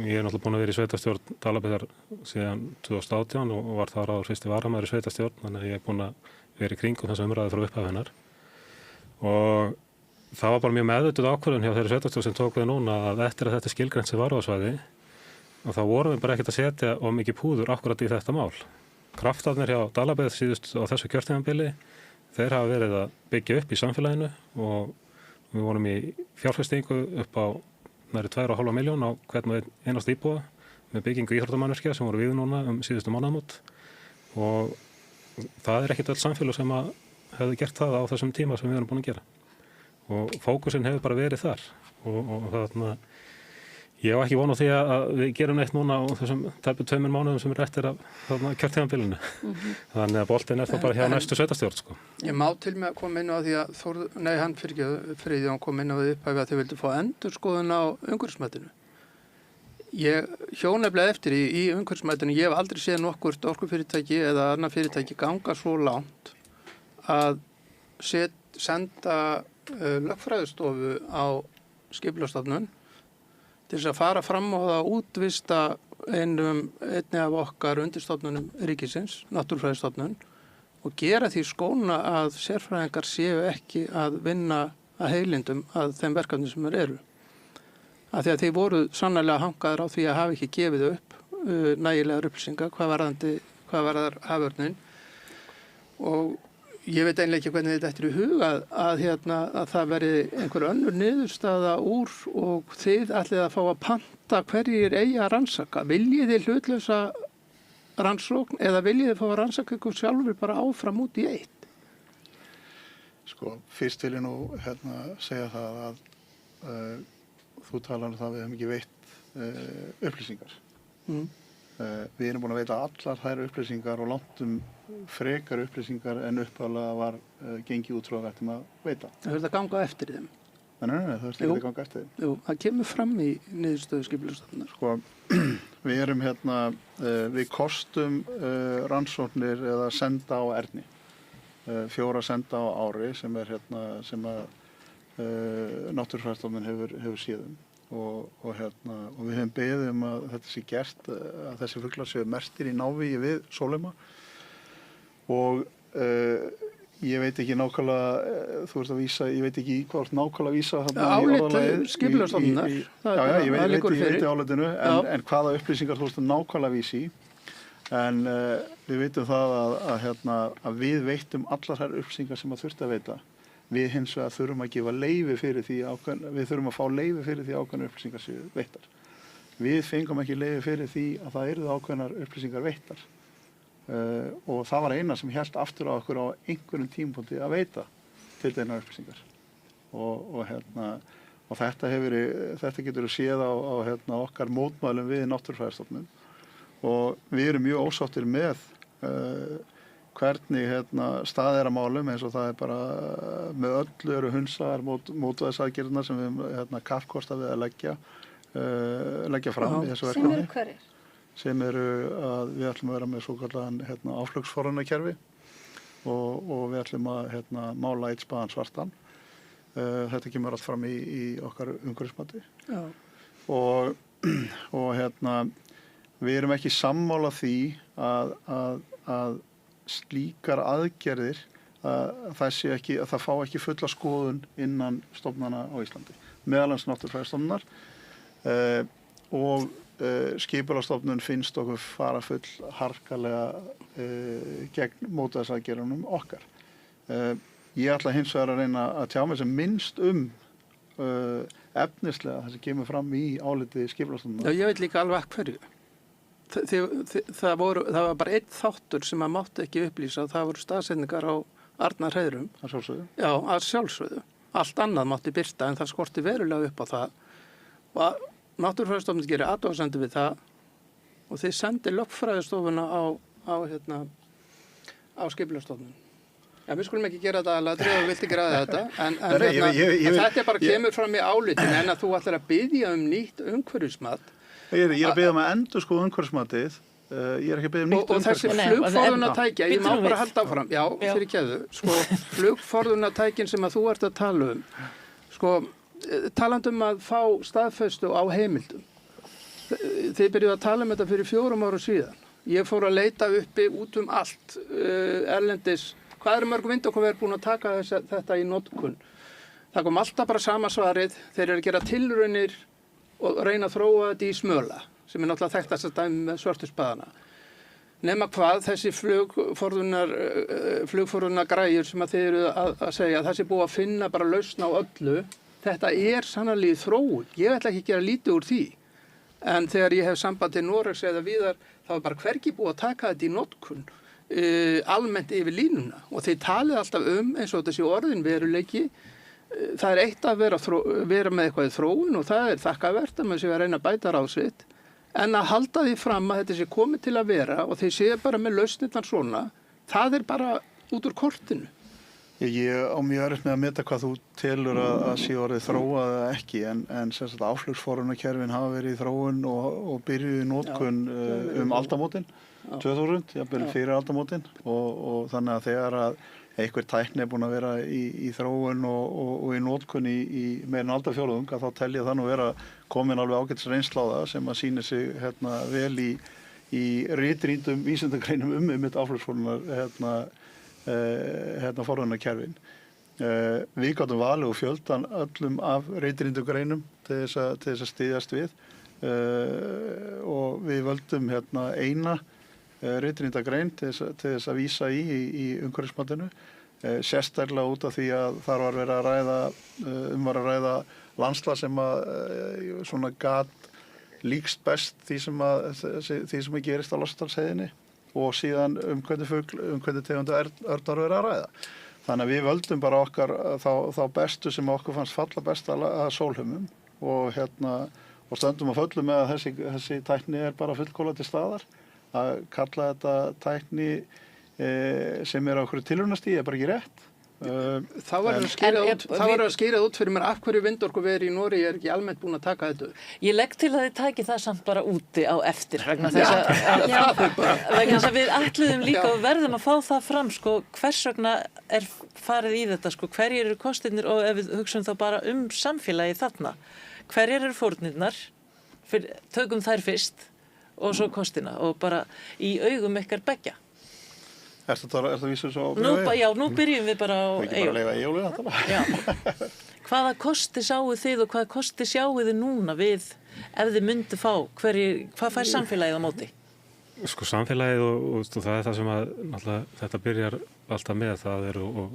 ég er náttúrulega búin að vera í sveitarstjórn Dalabyggðar síðan 2018 og var þar áður fyrsti varamaður í sveitarstjórn þannig að ég er búin að vera í kringum þessa umræðu frá upphafi hennar og það var bara mjög meðvituð ákvörðun hjá þeirri sveitarstjórn sem tók við núna að eftir að þetta er skilgreint sem varúðarsvæði og þá vorum við bara ekkert að setja of mikið púður akkurat í þetta mál. Kraftarnir hjá Dalabyggð síðust á þessu kjörtímabili, þeir hafa verið að byggja upp í samfélaginu og við vorum í fjárfestingu upp á nærri 2,5 milljón á hvern einasta íbúa með byggingu íþróttamannvirkja sem voru við núna síðustu mánaðamót og það er ekkert öll samfélag sem að hefði gert það á þessum tíma sem við erum búin að gera. Og fókusinn hefur bara verið þar og þarna ég hef ekki von á því að við gerum neitt núna á þessum tæpu 2 mánuðum sem er eftir af kjörtímabilinu. Þannig að boltinn er þá bara hjá næstu sveitarstjórn sko. Ég má til með að koma inn á því að Friðjón kom inn á því upphæfi að þau vildu fá endurskoðun á umhverfismatinu. Ég hjó nefnilega eftir í umhverfismatinu, ég hef aldrei séð nokkurt orkufyrirtæki eða annar fyrirtæki ganga svo langt að senda lögfræðistofu á Skipulagsstofnun til þess að fara fram á það að útvista einni af okkar undirstofnunum ríkisins, Náttúrufræðistofnun, og gera því skóna að sérfræðingar séu ekki að vinna að heilindum að þeim verkefni sem þeir eru. Af því að þeir voru sannarlega hankaður á því að hafa ekki gefið upp nægilegar upplýsingar hvað varðar haförnin og ég veit einlega ekki hvernig þetta er í huga að það veri einhver önnur niðurstaða úr og þið ætlið að fá að panta hverjir eigi að rannsaka. Viljið þið hlutlausa rannsókn eða viljið þið fá að rannsaka ykkur sjálfur bara áfram út í eitt? Sko, fyrst vil ég nú segja það að þú talar það við hefum ekki veitt upplýsingar. Við erum búin að veita allar þær upplýsingar og langtum frekar upplýsingar en upphaflega var gengið út frá að ættum að veita. Það verður að ganga eftir þeim. Nei, það er ekki að ganga eftir þeim. Jú, það kemur fram í niðurstöðu Skipulagsstofnunar. Sko, við erum við kostum rannsóknir eða senda á Erni. 4 senda á ári sem er sem að Náttúrufræðistofnun hefur síðan. Og við hefum beðið að þetta sé gert, að þessi fuglar séu merktir í návígi við Sólheima og ég veit ekki nákvæmlega, þú ert að vísa, ég veit ekki í hvort nákvæmlega vísa Álitið Skipulagsstofnunar. Já, ég veit í álitinu, en hvaða upplýsingar þú ert að nákvæmlega vísi í. En við veitum það að við veitum allar þær upplýsingar sem að þurfti að veita. Við hins vegar þurfum að gefa leyfi fyrir því við þurfum að fá leyfi fyrir því ákveðnar upplýsingar séu veittar. Við fengum ekki leyfi fyrir því að það yrðu ákveðnar upplýsingar veittar. Og það var eina sem hélt aftur á okkur á einhverjum tímapunkti að veita til þeirra upplýsingar. Og þetta getur séð á okkar mótmælum við Náttúrufræðistofnun. Og við erum mjög ósáttir með hvernig staðið er að málum eins og það er bara með öllu eru hunsaðar mótvæðisaðgerðirnar sem við kappkosta við að leggja fram í þessu verkefni. Sem eru hverjir? Sem eru að við ætlum að vera með svokallaðan áflugsforrunarkerfi og við ætlum að mála eitt spaðan svartan. Þetta kemur allt fram í okkar umhverfismati. Og við erum ekki sammála því að slíkar aðgerðir að það fá ekki fulla skoðun innan stofnana á Íslandi. Meðal annars Náttúrufræðistofnunar og Skipulagsstofnun finnst okkur fara full harkalega gegn mótvæðisaðgerðunum okkar. Ég ætla hins vegar að reyna að tjá mig sem minnst efnislega það sem kemur fram í áliti Skipulagsstofnunar. Já, ég veit líka alveg hverju. Það var bara einn þáttur sem að mátti ekki upplýsa og það voru staðsetningar á Arnarhreiðrum. Að sjálfsögðu? Já, að sjálfsögðu. Allt annað mátti birta en það skorti verulega upp á það. Og Náttúrufræðistofnun gerir athugasemdir við það og þeir sendi lögfræðistofuna á Skipulagsstofnun. Já, við skulum ekki gera þetta alveg, þú vilt ekki ræða þetta, en þetta bara kemur fram í álitinu en að þú ætlar að biðja nýtt umhverfismat. Ég er að biðja að endurskoða umhverfismatið. Ég er ekki að biðja nýtt umhverfismat. Og þessi flugforðunartækja, ég má bara halda áfram. Já, fyrir keðu. Sko, flugforðunartækin sem að þú ert að tala sko, talandum að fá staðfestu á heimildum. Þið byrjuðu að tala þetta fyrir 4 ára síðan. Ég fór að leita uppi út allt erlendis. Hvað mörg vindorkuver búin að taka þetta í notkun? Það kom alltaf bara sama svarið, þeir eru að gera tilraunir og reyna að þróa þetta í Smöla, sem er náttúrulega þekktast að dæmi með svörtuspaðana. Nema hvað, þessi flugforðunar græjur sem að þeir eru að segja, það sé búið að finna bara lausn á öllu, þetta er sannarlega þróun. Ég ætla ekki að gera lítið úr því. En þegar ég hef samband til Noregs eða víðar, þá er bara hvergi búið að taka þetta í notkun almennt yfir línuna. Og þeir talið alltaf eins og þessi orðin veruleiki. Það er eitt að vera með eitthvað í þróun og það er þakkavert að maður sé að reyna að bæta ráð sitt. En að halda því fram að þetta sé komið til að vera og þeir séu bara með lausnirnar svona, það er bara út úr kortinu. Ég á mjög erfitt með að meta hvað þú telur að sé orðið þróað eða ekki, en sem sagt áflugsforrunarkerfin hafa verið í þróun og byrjuði í notkun aldamótin, 2000, jafnvel fyrir aldamótin og þannig að þegar að einhver tækni er búin að vera í þróun og í notkun í meira en aldarfjórðung, að þá telja það nú vera komin alveg ágætis reynsla á það sem að sýnir sig vel í ritrýndum vísindagreinum mitt áflugsforrunar forrunarkerfin. Við gátum valið og fjöldan öllum af ritrýndum greinum til þess að styðjast við og við völdum eina ritrýndagrein til þess að vísa í umhverfismatinu, sérstaklega út af því að þar var verið að ræða landslag sem að svona gat líkst best því sem gerist á Laxárdalsheiðinni og síðan hvernig tegundu örnar verið að ræða. Þannig að við völdum bara okkar þá bestu sem okkur fannst falla best að sólhumum og stöndum að föllum með að þessi tækni er bara fullkomlega til staðar. Að kalla þetta tækni sem er á okkur tilraunastigi er bara ekki rétt. Það var að skýra út fyrir mér af hverju vindorkuver í Noregi er ekki almennt búin að taka þetta. Ég legg til að þið taki það samt bara úti á eftir vegna þess að við ætluðum líka og verðum að fá það fram hvers vegna er farið í þetta hverjir eru kostirnir og ef við hugsaum þá bara samfélagið þarna. Hverjir eru fórnirnar? Tökum þær fyrst og svo kostina og bara í augum ykkar beggja. Er það vísum svo nú byrjum við bara á Eyjólfi. Hvaða kosti sáuð þið og hvaða kosti sjáuð þið núna við ef þið myndu fá hvað fær samfélagið á móti? Samfélagið og það er það sem að þetta byrjar alltaf með, það eru og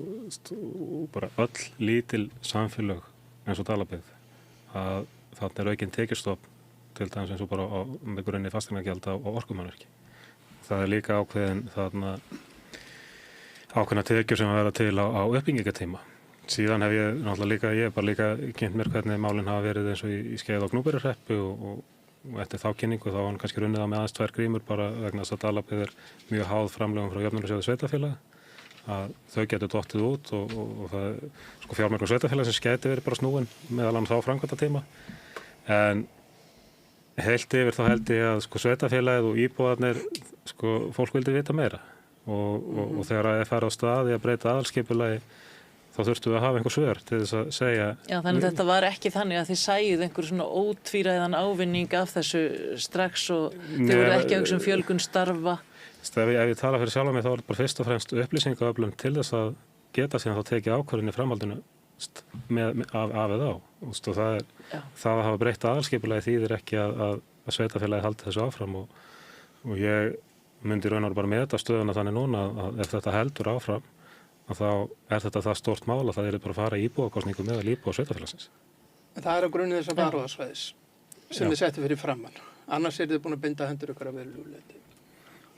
bara öll lítil samfélög eins og Dalabyggð að þarna er aukinn tekjustofn til dæmis eins og bara með grunni fasteignagjalda og orkumannvirki. Það er líka ákveðna tekjur sem að vera til á uppbyggingartíma. Síðan hef ég náttúrulega líka kynnt mér hvernig málin hafa verið eins og í Skeið- og Gnúpverjahreppi og eftir þá kynningu þá var hann kannski runnið á með aðeins 2 grímur bara vegna þess að Dalabyggð er mjög háð framlögum frá Jöfnunarsjóði sveitarfélaga að þau getur dottið út og það fjármögnun sveitarfélaga sem gæti verið bara snúin meðal annars á framkvæmdatíma. En heilt yfir þá held ég að sveitarfélagið og íbúarnir fólk vildi vita meira og þegar það er farið á staði að breyta aðalskipulagi þá þurftum við að hafa einhver svör til þess að segja. Já, þannig að þetta var ekki þannig að þið sæjuð einhver svona ótvíræðan ávinning af þessu strax og þið voru ekki að hugsa fjölgun starfa. Ef ég tala fyrir sjálf mig þá er bara fyrst og fremst upplýsingaöflun til þess að geta síðan þá tekið ákvörðun í framhaldinu af eða á. Það að hafa breytt aðalskipulagi þýðir ekki að sveitarfélagi haldi þessu áfram og ég myndi raun og bara meta stöðuna þannig núna að ef þetta heldur áfram að þá er þetta það stórt mál að það er bara að fara í íbúakosningu meðal íbúa sveitarfélagsins. Það er á grunni þess að varúðarsvæðis sem þið settu fyrir framann. Annars er þið búin að binda hendur ykkur að verulegu leyti.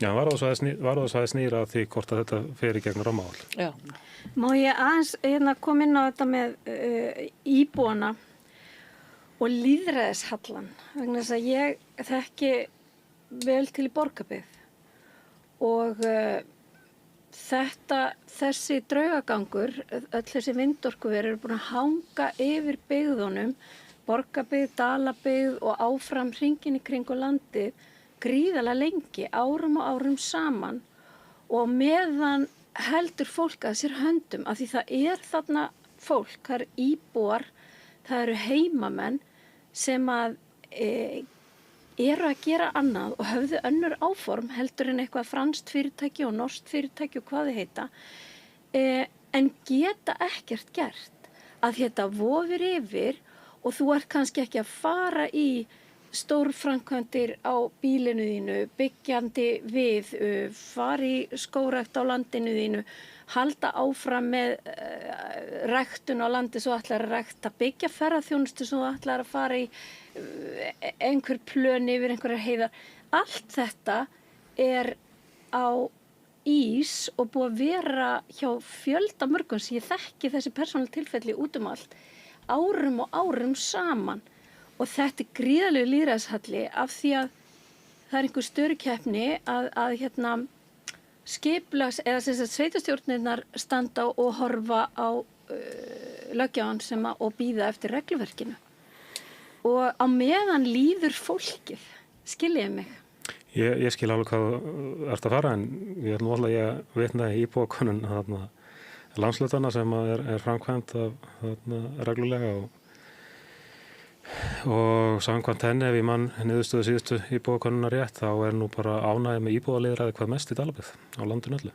Já, varúðarsvæðis snýr að því hvort að þetta fer í gegnum rammaáætlun. Já. Má ég aðeins koma inn á þetta með íbúana og lýðræðishallan vegna þess að ég þekki vel til í Borgarbyggð og þessi draugagangur, öll þessi vindorkuver eru búin að hanga yfir byggðunum, Borgarbyggð, Dalabyggð og áfram hringinn í kringu landið gríðarlega lengi, árum og árum saman og meðan heldur fólk að sér höndum af því það er þarna fólk, það eru íbúar, það eru heimamenn sem að eru að gera annað og höfðu önnur áform heldur en eitthvað franskt fyrirtæki og norskt fyrirtæki og hvað þið heita en geta ekkert gert að þetta vofir yfir og þú ert kannski ekki að fara í stórframkvæmdir á bílinu þínu, byggjandi við, fari í skógrækt á landinu þínu, halda áfram með ræktun á landi svo ætlar að rækta, byggja ferðaþjónustu svo ætlar að fara í einhver plön yfir einhverjar heiðar. Allt þetta er á ís og búið að vera hjá fjölda mörgum sem ég þekki þessi persónuleg tilfelli út allt, árum og árum saman. Og þetta er gríðarlegur lýðræðishalli af því að það er einhver störukeppni að skipulags eða sem sagt sveitarstjórnirnar standa og horfa á löggjafann og bíða eftir regluverkinu. Og á meðan líður fólkið, skiljiði mig. Ég skil alveg hvað þú ert að fara en ég ætlum alltaf að vitna í íbúakönnun landshlutanna sem er framkvæmt reglulega og samkvæmt henni ef ég mann niðurstöðu síðustu íbúakönnuna rétt þá er nú bara ánægja með íbúalýðræði hvað mest í Dalabyggð á landinu öllu.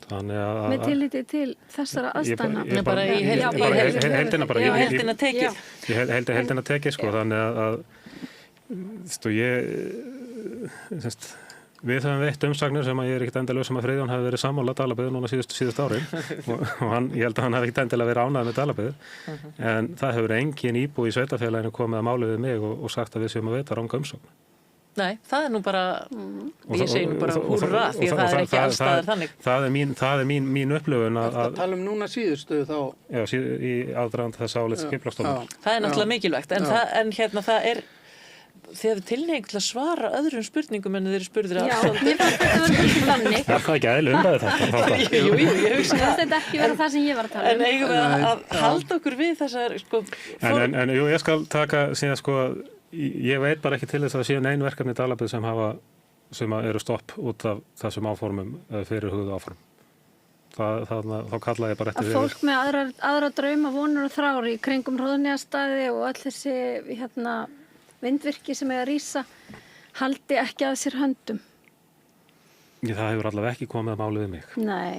Þannig að með tilliti til þessara aðstæðna. Bara í heildina bara. Heildina tekið. Heildina tekið sko þannig að við höfum veitt umsagnir sem að ég er ekkert endilega sem að Friðjón hafi verið sammála Dalabyggð núna síðust árin og ég held að hann hafi ekkert endilega verið ánægður með Dalabyggð en það hefur engin íbúi í sveitarfélaginu komið að máli við mig og sagt að við séum að veita ranga umsókn. Nei, það er nú bara, ég segi nú bara húrra því að það er ekki allstaðar þannig. Það er mín upplifun að tala núna síðustu þá. Já, í aðdraganda þess álits Skipulagsstofnunar. Það er náttúrulega mikilvægt en það er þið hefur tilhneigingu til að svara öðrum spurningum en þið eru spurðir að... Já, ég fannst þetta var ekki þannig. Það er ekki eðlileg umræða þetta. Jú, ég hugsa það. Þetta ekki vera það sem ég var að tala En eigum við að halda okkur við þessar... En ég skal taka síðan ég veit bara ekki til þess að það séu nein verkefni í Dalabyggð sem eru stopp út af þessum áformum fyrir hugðu áform. Þá kalla ég bara eftir að fólk með aðra drauma, vonur og þrár í kringum Hróðnýjarstaði og öll þessi vindvirki sem er að rísa haldi ekki að sér höndum. Það hefur allavega ekki komið að máli við mig. Nei.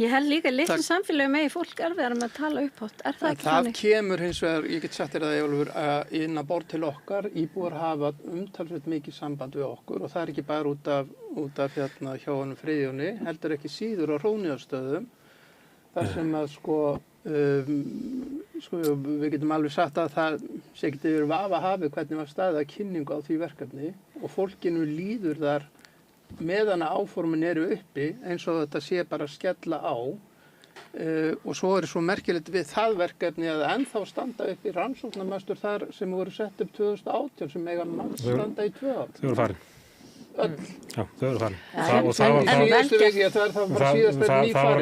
Ég held líka litlu samfélagi með fólk erfiðar með að tala upphátt. Er það ekki þannig? Það kemur hins vegar, ég get sagt þér það Eyjólfur, inn að borð til okkar, íbúar hafa umtalsveit mikið samband við okkur og það er ekki bara út af hjá honum Friðjóni, heldur ekki síður á Hróðnýjarstöðum, þar sem að við getum alveg sagt að það sé ekki yfir vafa hafi hvernig var staðið að kynningu á því verkefni og fólkinu líður þar meðan áformin eru uppi eins og þetta sé bara að skella á og svo er svo merkilegt við það verkefni að ennþá standa upp í rannsóknarmöstur þar sem voru sett upp 2018 sem eiga standa í 2 ár. Þau voru farin. Öll. Já, þau eru farin.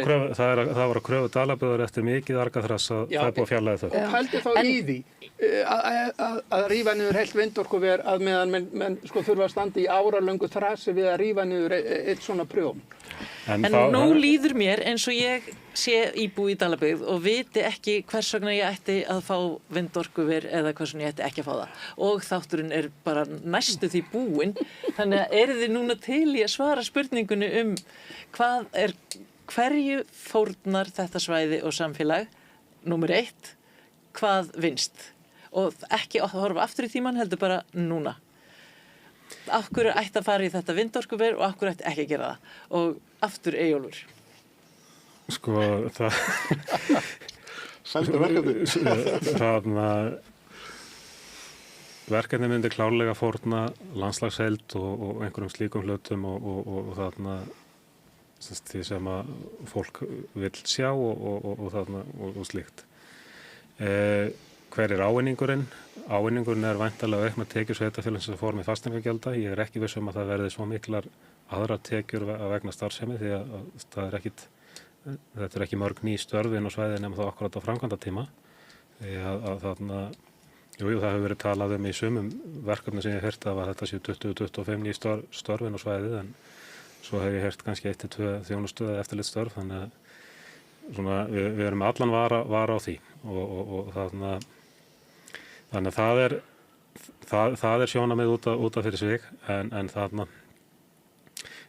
Það var að kröfu Dalabyggðar eftir mikið argaþras að það er búið að fjarlægja þau. Og pældi þá í því að rífa niður heilt vindorkuver að meðan menn þurfa að standa í áralöngu þrasi við að rífa niður eitt svona prjón. En nú líður mér eins og ég sé íbúi í Dalabyggð og viti ekki hvers vegna ég ætti að fá vindorkuver eða hvers vegna ég ætti ekki að fá það. Og þátturinn er bara næstu því búinn. Þannig að eru þið núna til í að svara spurningunni hverju fórnar þetta svæði og samfélag, númer 1, hvað vinst? Og ekki að horfa aftur í tíman, heldur bara núna. Af hverju ætti að fara í þetta vindorkuver og af hverju ætti ekki að gera það? Og aftur Eyjólfur. Seldu verkefni. Verkefni myndi klárlega fórna landslagsheild og einhverjum slíkum hlutum og þarna því sem að fólk vill sjá og slíkt. Hver er ávinningurinn? Ávinningurinn er væntanlega auknar tekjur sveitarfélagsins sem fór með fasteignagjalda. Ég er ekki viss um að það verði svo miklar aðrar tekjur vegna starfsemi því að þetta er ekki mörg ný störf inn á svæði nema þá akkurat á framkvæmdatíma. Því að þarna, það hefur verið talað í sumum verkefni sem ég hef heyrt af að þetta séu 20-25 ný störf inn á svæði en svo hef ég heyrt kannski 1-2 þjónustöð eða eftirlitsstörf þannig að við erum allan vara á því og þannig að það er sjónarmið út af fyrir sig en þarna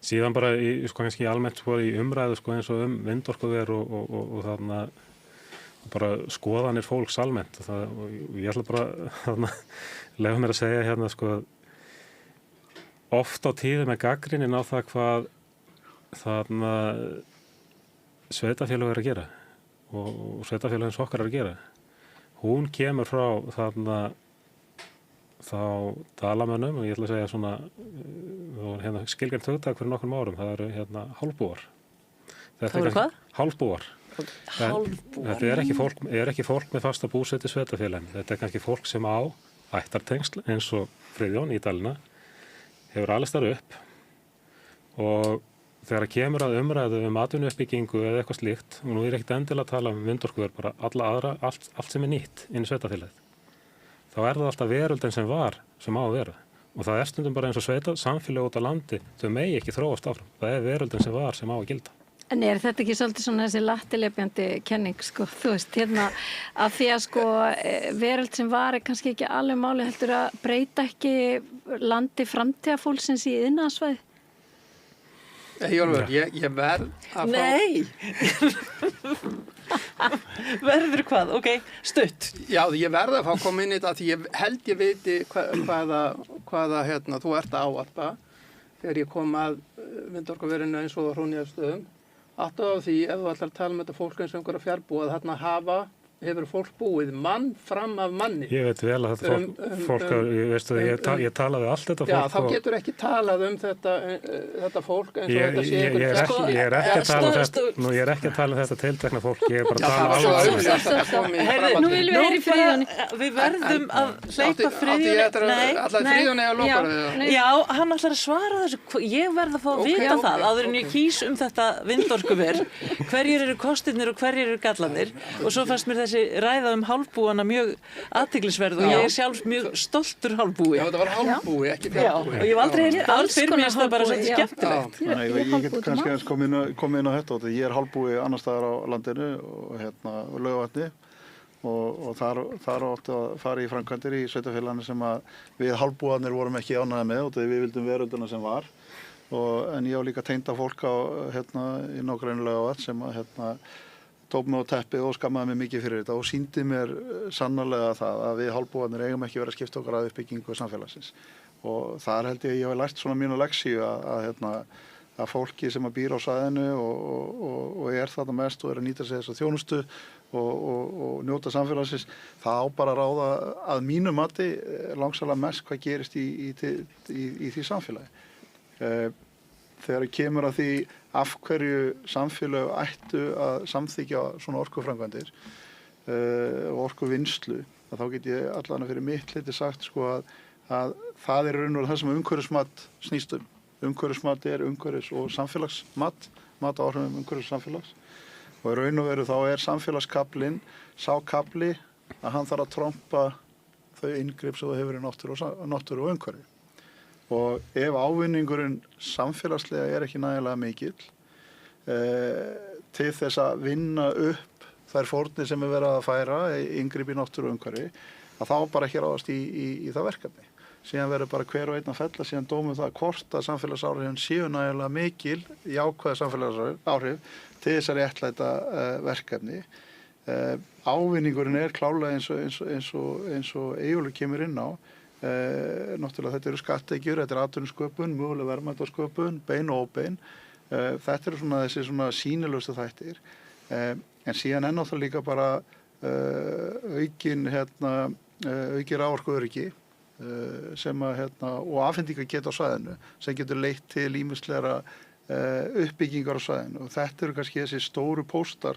síðan bara kannski almennt í umræðu eins og vindorkuver og bara skoðanir fólks almennt og ég ætla bara að leyfa mér að segja hérna sko oft á tíðum með gagnrýnin á það hvað þarna sveitarfélög að gera og sveitarfélögins okkar að gera. Hún kemur frá þarna þá dalamönnum og ég ætla að segja svona hérna, skilgreint hugtak fyrir nokkrum árum, það eru hérna hálfbúar. Það eru hvað? Hálfbúar. Þetta er ekki fólk með fasta búsetu í sveitarfélaginu. Þetta er kannski fólk sem á ættartengsl eins og Friðjón í Dalina hefur alist þar upp og þegar kemur að umræðu atvinnuuppbyggingu eða eitthvað slíkt, og nú er ekkert endilega að tala vindorkuver, bara alla aðra, allt sem er nýtt inn í sveitarfélagið, þá er það alltaf veröldin sem var, sem á að vera. Og það er stundum bara eins og samfélag út á landi, þau megi ekki þróast áfram. Það er veröldin sem var, sem á að gilda. En er þetta ekki svolítið svona þessi lattilepjandi kenning, sko, þú veist, hérna, að því að sko veröld sem var kannski ekki alveg máli heldur að breyta ekki landi framtíðafólksins í iðnaðarsvæði? Eyjólfur, ég verð að Nei! Verður hvað? Ok, stutt. Já, ég verð að fá að koma inn í þetta því ég held ég viti hvaða hérna, þú ert að ávarpa þegar ég kom að vindorkuverinu eins og Hrónýjarstöðum. Áttu á því, ef þú ætlar að tala þetta fólk eins og einhverja fjárbúa, þarna hefur fólk búið mann fram af manni. Ég veit vel að þetta fólk ég talaði allt þetta fólk. Já, þá getur ekki talað þetta fólk eins og þetta sé einhver fjarski. Ég er ekki að tala þetta tiltekna fólk, ég er bara að tala Nú viljum við heyra í Friðjóni. Við verðum að hleypa Friðjóni. Alltaf Friðjóni að lóka það. Já, hann ætlar að svara þessu. Ég verð að fá að vita það áður en ég kýs þetta vindorkuver. Hverjir eru kostirnir og hverjir eru gallarnir. Og svo fannst mér þessi ræða hálfbúana mjög athyglisverð og ég er sjálf mjög stoltur hálfbúi. Já, þetta var hálfbúi, ekki fjárbúi. Og ég hef aldrei heyrt það fyrir mér það bara svolítið skemmtilegt. Ég get kannski aðeins komið inn á þetta. Ég er hálfbúi annar staðar á landinu og Laugarvatni og þar átti að fara í framkvæmdir í sveitarfélaginu sem að við hálfbúarnir vorum ekki ánægðir með og við vildum veröldina sem var. En ég á líka tengda fólk í nágrenni Laugarvatn sem að tók mig á teppi og skammaði mig mikið fyrir þetta og sýndi mér sannarlega það að við hálfbúarnir eigum ekki verið að skipta okkar að uppbyggingu samfélagsins. Og þar held ég hef lært svona mínu leksíu að fólki sem að býr á svæðinu og er þarna mest og er að nýta sig þessa þjónustu og njóta samfélagsins, það á bara að ráða að mínu mati langsamlega mest hvað gerist í því samfélagi. Þegar kemur að því af hverju samfélög ættu að samþykja svona orkuframkvæmdir og orkuvinnslu, þá get ég allan fyrir mitt leyti sagt sko að það er raun og það sem umhverfismat snýst um. Umhverfismat er umhverfis- og samfélagsmat, mat á áhrifum umhverfis og samfélags. Og í raun og veru þá er samfélagskablinn sá kabli að hann þarf að trompa þau inngrip sem það hefur í náttúru og umhverfi. Og ef ávinningurinn samfélagslega er ekki nægilega mikill til þess að vinna upp þær fórnir sem er verið að færa inngrip í náttúru og umhverfi, að þá bara ekki ráðast í það verkefni. Síðan verður bara hver og einn að fella síðan dómum það hvort að samfélagsáhrifin séu nægilega mikil jákvæð samfélagsáhrif til þess að réttlæta verkefni. Ávinningurinn er klárlega eins og Eyjólfur kemur inn á. Náttúrulega þetta eru skattekjur, þetta er atvinnusköpun, möguleg verðmætasköpun, bein og óbein. Þetta eru þessi sýnilegustu þættir. En síðan er náttúrulega líka bara aukin raforkuöryggi sem og afhendingargeta á svæðinu sem getur leitt til ýmislegra uppbyggingar á svæðinu. Og þetta eru kannski þessi stóru póstar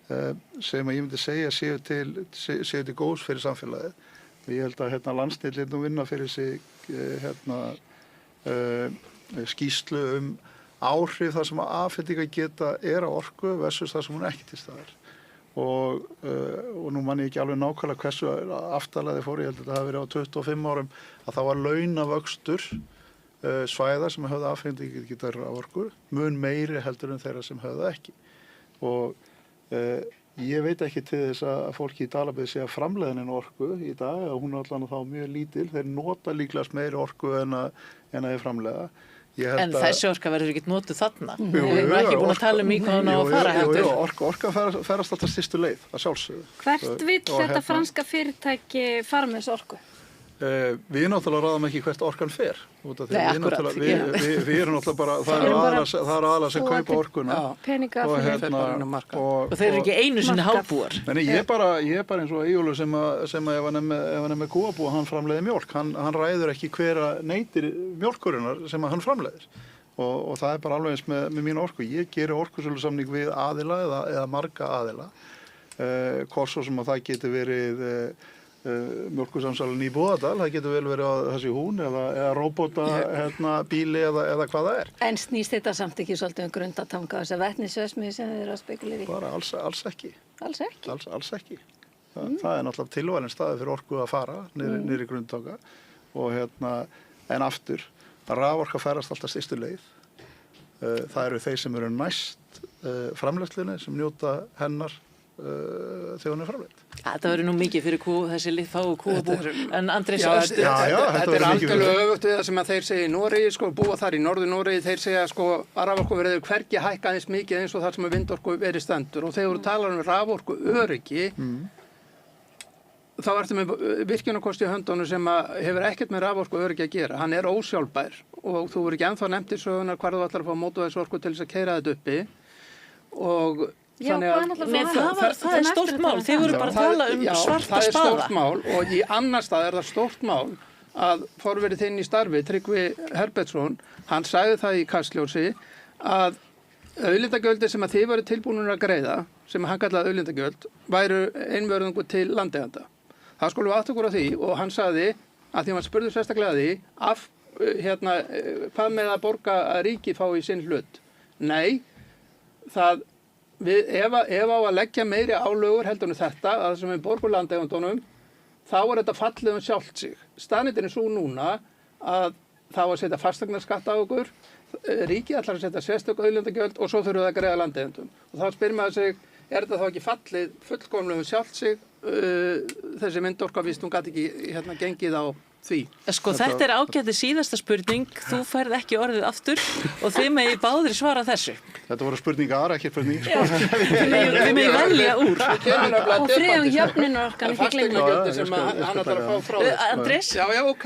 sem ég myndi segja séu til góðs fyrir samfélagið. Ég held að landsneill vinna fyrir sig skýrslu áhrif þar sem að afhendingargeta er á orku versus þar sem hún ekki til staðar. Og nú man ég ekki alveg nákvæmlega hversu aftarlega þið fór, ég held að þetta hafi verið á 25 árum að það var launavöxtur svæða sem höfðu afhendingargeta á orku, mun meiri heldur en þeirra sem höfðu ekki. Og ég veit ekki til þess að fólki í Dalabyggð sé að framleiðin orku í dag og hún er allan þá mjög lítil. Þeir nota líklegast meiri orku en að þeir framleiða. En þessi orka verður ekki notuð þarna. Jú, Við erum ekki búin að tala í hvað hún á að fara heldur. Jú, orka ferast alltaf stystu leið, að sjálfsögðu. Hvert vill þetta franska fyrirtæki fara með þessu orku? Við náttúrulega ráðum ekki hvert orkan fer. Nei, akkurat. Við erum náttúrulega bara, það er aðalega sem kaupa orkuna. Peninga fyrir og þeir eru ekki einu sinni hábúar. Nei, ég er bara eins og Eyjólfur sem ef hann er með kúabú hann framleiðir mjólk. Hann ræður ekki hvera neytir mjólkurinnar sem hann framleiðir. Og það er bara alveg eins með mína orku. Ég geri orkusölusamning við aðila eða marga aðila. Hvort svo sem að það getur verið mjólkursamsalinn í Búðardal, það getur vel verið á þessi hún eða róbóta bíli eða hvað það er. En snýst þetta samt ekki svolítið grundatanga þess að vetnisvesmiði sem þið eru að spekulera í? Bara alls ekki. Alls ekki? Alls ekki. Það er náttúrulega tilvalinn staði fyrir orku að fara niður í grundtanga og en aftur, raforka ferast alltaf stystu leið. Það eru þeir sem eru næst framleiðslunni sem njóta hennar þegar hún er framleidd. Þetta verður nú mikið fyrir þessi fáu kúabú. En Andrés þetta er algjörlega öfugt við það sem að þeir segja í Noregi, sko, búa þar í Norður-Noregi, þeir segja sko að raforku verður hvergi hækka eins mikið eins og þar sem að vindorku verið stendur og þegar voru talar um raforku öryggi þá ertu með virkjunarkosti í höndunum sem að hefur ekkert með raforku öryggi að gera. Hann er ósjálfbær og þú verður ekki ennþá nefnt í sögunar hvar þú ætlar að fá mótvægisorku til þess að keyra þetta uppi og það er stórt mál. Þið voru bara að tala um svarta spaða. Það er stórt mál og í annar stað er það stórt mál að forverið þinn í starfi, Tryggvi Herbertsson, hann sagði það í Kastljósi að auðlindagjöldin sem að þið voru tilbúinir að greiða, sem hann kallaði auðlindagjöld, væru einvörðungu til landeiganda. Það skulum við átta okkur á því og hann sagði að því hann spurði sérstaklega því hvað með að borga að ríki fá í sinn hlut. Nei, ef á að leggja meiri álögur heldur en þetta, að sem við borgum landeigandunum, þá er þetta fallið sjálft sig. Staðreyndin er svo núna að þá að setja fasteignaskatt á okkur, ríkið ætlar að setja sérstök auðlindagjöld og svo þurfum við að greiða landeigendum. Og þá spyr maður sig, er þetta þá ekki fallið fullkomlega sjálft sig, þessi vindorka víst, hún gat ekki gengið á því. Sko þetta er ágæti síðasta spurning, þú færð ekki orðið aftur og þið megi báðir svara þessu. Þetta voru spurningar, ekki spurning. Þið megi velja úr. Og friðum jöfnunarorkan, ekki gleyma. Fasteignagjöldi sem hann ætlar að fá frá þessu. Andrés? Já, ok.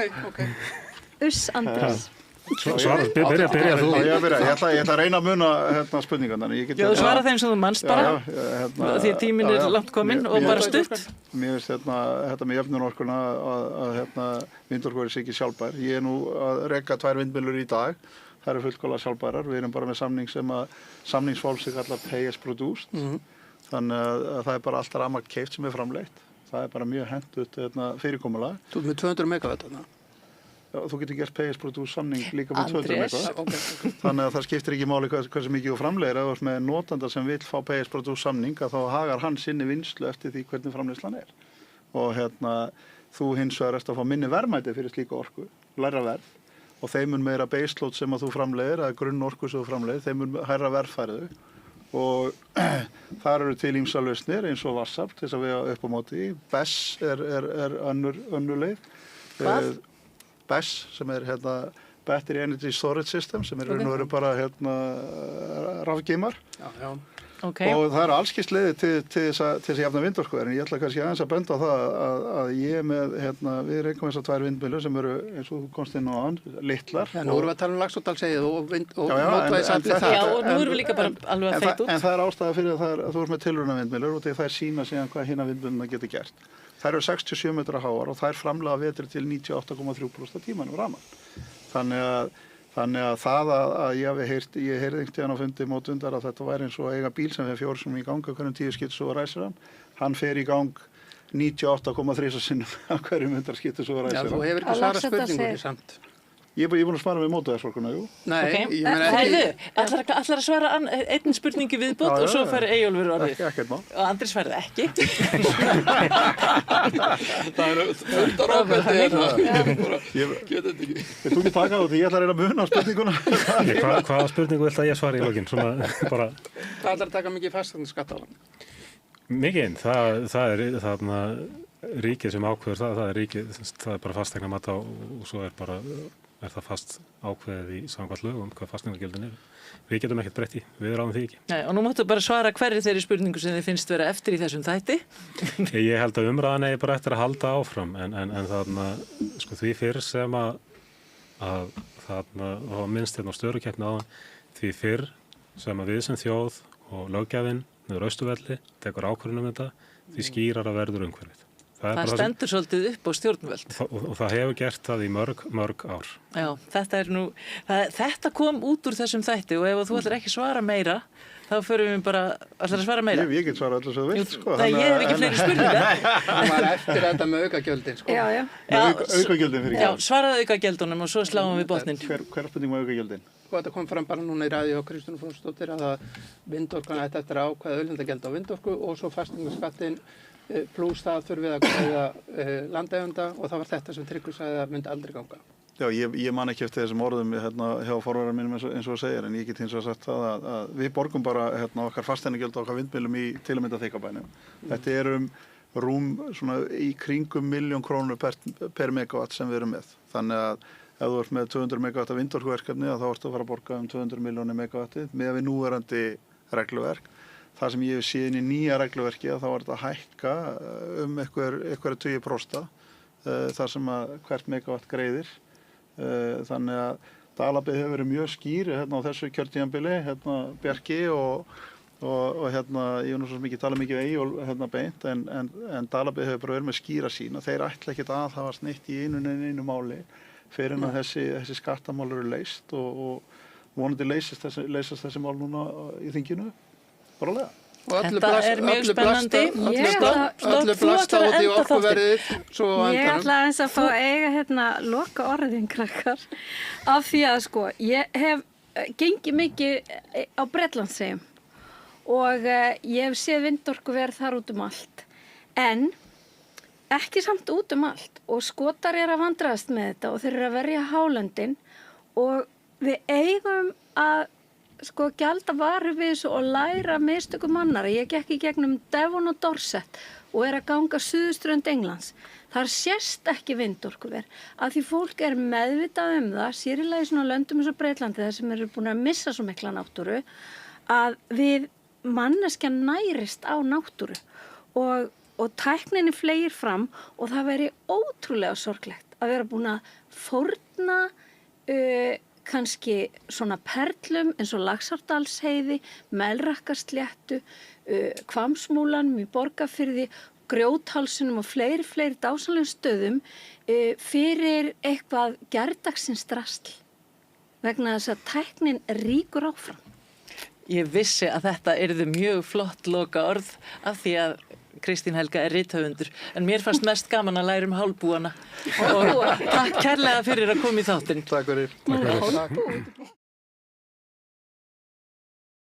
Andrés. Byrja þú. Ég ætla að reyna að muna spurningarnar. Já, þú svara þeim sem þú manst bara. Því að tíminn er langt kominn og bara stutt. Mér finnst þetta með jöfnunorkuna að vindorku verið sikið sjálfbær. Ég er nú að reka 2 vindmyllur í dag. Það eru fullkomlega sjálfbærar. Við erum bara með samning sem að samningsform sig kallar pay as produced. Þannig að það er bara alltaf rafmagn keypt sem er framleitt. Það er bara mjög hentugt fyrirkomulag. Þú ert með 200 megawatt þarna. Þú getur gert pay as produced samning líka með 200 megawatt. Þannig að það skiptir ekki máli hversu mikið þú framleiðir. Ef þú ert með notanda sem vill fá pay as produced samning, þá hagar hann sinni vinnslu eftir því hvernig framleiðslan er. Og þú hins vegar ert að fá minni verðmæti fyrir slíka orku, lægra verð. Og þeim mun meira baseload sem að þú framleiðir, eða grunnorku sem þú framleiðir, þeim mun hærra verðfæriðu. Og þar eru til ýmsar lausnir eins og vatnsafl til þess að við upp á móti. BESS er önnur leið. Hvað? BESS sem er Battery Energy Storage System sem er raun og veru bara rafgeymar. Já. Okay. Og það eru allskist leiðir til þess að jafna vindorku en ég ætla kannski aðeins að benda á það að ég er með, við rekum þessar 2 vindmyllur sem eru, eins og þú komst inn á hann, litlar. Já, nú erum við að tala um Laxárdalsheiði og mótvægisamli það. Já, og nú erum við líka bara alveg að feit út. En það er ástæða fyrir að þú ert með tilraunavindmyllur og þær sýna síðan hvað hinna vindmyllurna getur gert. Þær eru 67 metra háar og þær framleiða vetri til 98,3% af tímanum rafmagn. Þannig að það að ég heyrði einhvern tíðan á fundi mótundar að þetta væri eins og eiga bíl sem fer 4 sinnum í gang á hverjum 10 skipti svo ræsir hann fer í gang 98,3 sinnum á hverjum 100 skipti svo ræsir hann. Já, þú hefur ekki svarað spurningunni samt. Ég er búin að svara með mótvægisorkuna, jú. Nei, okay. Ég meina ekki. Ætlar að svara einn spurningi viðbót og svo fær Eyjólfur orðið. Ekkert mál. Og Andrés færði ekki. Það eru fundar ofbeldi hérna. Getur þetta ekki. Þú ekki taka á því, ég ætla að reyna að muna spurninguna. Hvaða spurningu vilt að ég svara í lokin? Hvað ætlar að taka mikið fasteignaskatt á hann? Mikið, það er þarna ríkið sem ákveður það er ríkið, það er bara fasteignamat og svo er bara er það fast ákveðið í samkvæmt lögum hvað fasteignagjöldin eru. Við getum ekkert breytt í, við ráðum því ekki. Nei, og nú máttu bara svara hverri þeirri spurningu sem þið finnst vera eftir í þessum þætti. Ég held að umræðan eigi bara eftir að halda áfram en þarna, sko því fyrr sem að þarna, og minnst hérna á störukeppni áðan, því fyrr sem að við sem þjóð og löggjafinn niður Austurvelli tekur ákvörðun þetta, því skýrar að verður umhverfið. Það stendur svolítið upp á stjórnvöld. Og það hefur gert það í mörg ár. Já, þetta kom út úr þessum þætti og ef þú ætlar ekki svara meira, þá förum við bara, ætlar að svara meira? Ég get svara öllu sem þú vilt, sko. Nei, ég hef ekki fleiri spurningar. Það var eftir þetta með aukagjöldin, sko. Já. Aukagjöldin fyrir Já, svaraðu aukagjöldunum og svo sláum við botninn. Hver spurning með aukagjöldin? Og þetta kom fram bara núna í ræði á Kristrúnu Frúnsdóttir að vindorkan ætti eftir að ákveða auðlindagjald á vindorku og svo fasteignaskattinn pluss það þurfið að greiða landeigenda og það var þetta sem Tryggvi sagði að myndi aldrei ganga. Já, ég man ekki eftir þessum orðum hérna, hjá forverðar mínum eins og það segir, en ég get hins vegar sagt það að við borgum bara hérna, okkar fasteignagjöld og okkar vindmyllum í til að mynda Þykkvabænum. Þetta er rúm svona, í kringum 1.000.000 krónur per megawatt sem við erum með. Þannig að ef þú ert með 200 megawatt af vindorkuverkefni þá ertu að fara að borga 200 milljónir megawatti með við núverandi regluverk. Það sem ég hef séð inn í nýja regluverki þá er þetta að hækka einhverja 20% þar sem að hvert megawatt greiðir. Þannig að Dalabyggð hefur verið mjög skýr hérna á þessu kjörtímabili, hérna Bjarki og hérna, ég hef nú svo mikið talað mikið Eyjólf hérna beint, en Dalabyggð hefur bara verið með skýra sín og þeir ætla ekkert að hafa sneitt í einu máli fyrir en að þessi skattamál eru leyst og vonandi leysast þessi mál núna í þinginu. Brálega. Þetta er mjög spennandi. Öllu blasta út í orkuverðið svo á endanum. Ég ætla aðeins að fá að eiga hérna loka orðin krakkar af því að sko ég hef gengið mikið á Bretlandseyjum og ég hef séð vindorkuverð þar út allt en ekki samt út allt og Skotar eru að vandræðast með þetta og þeir eru að verja hálöndin og við eigum að sko gjalda varu við þessu og læra mistökum annara. Ég gekk í gegnum Devon og Dorset og er að ganga suðurströnd Englands. Þar sést ekki vindorkuver af því fólk er meðvitað það, sér í lagi svona löndum eins og Breitlandi þar sem eru búin að missa svo mikla náttúru að við manneskjan nærist á náttúru og tækninni fleygir fram og það veri ótrúlega sorglegt að vera búin að fórna kannski svona perlum eins og Laxárdalsheiði, Melrakkasléttu, Hvammsmúlanum í Borgarfirði, Grjóthálsinum og fleiri dásamlegum stöðum fyrir eitthvað gærdagsins drasl vegna þess að tæknin ríkur áfram. Ég vissi að þetta yrði mjög flott loka orð af því að Kristín Helga er rithöfundur en mér fannst mest gaman að læra hálfbúana og takk kærlega fyrir að koma í þáttinn. Takk fyrir.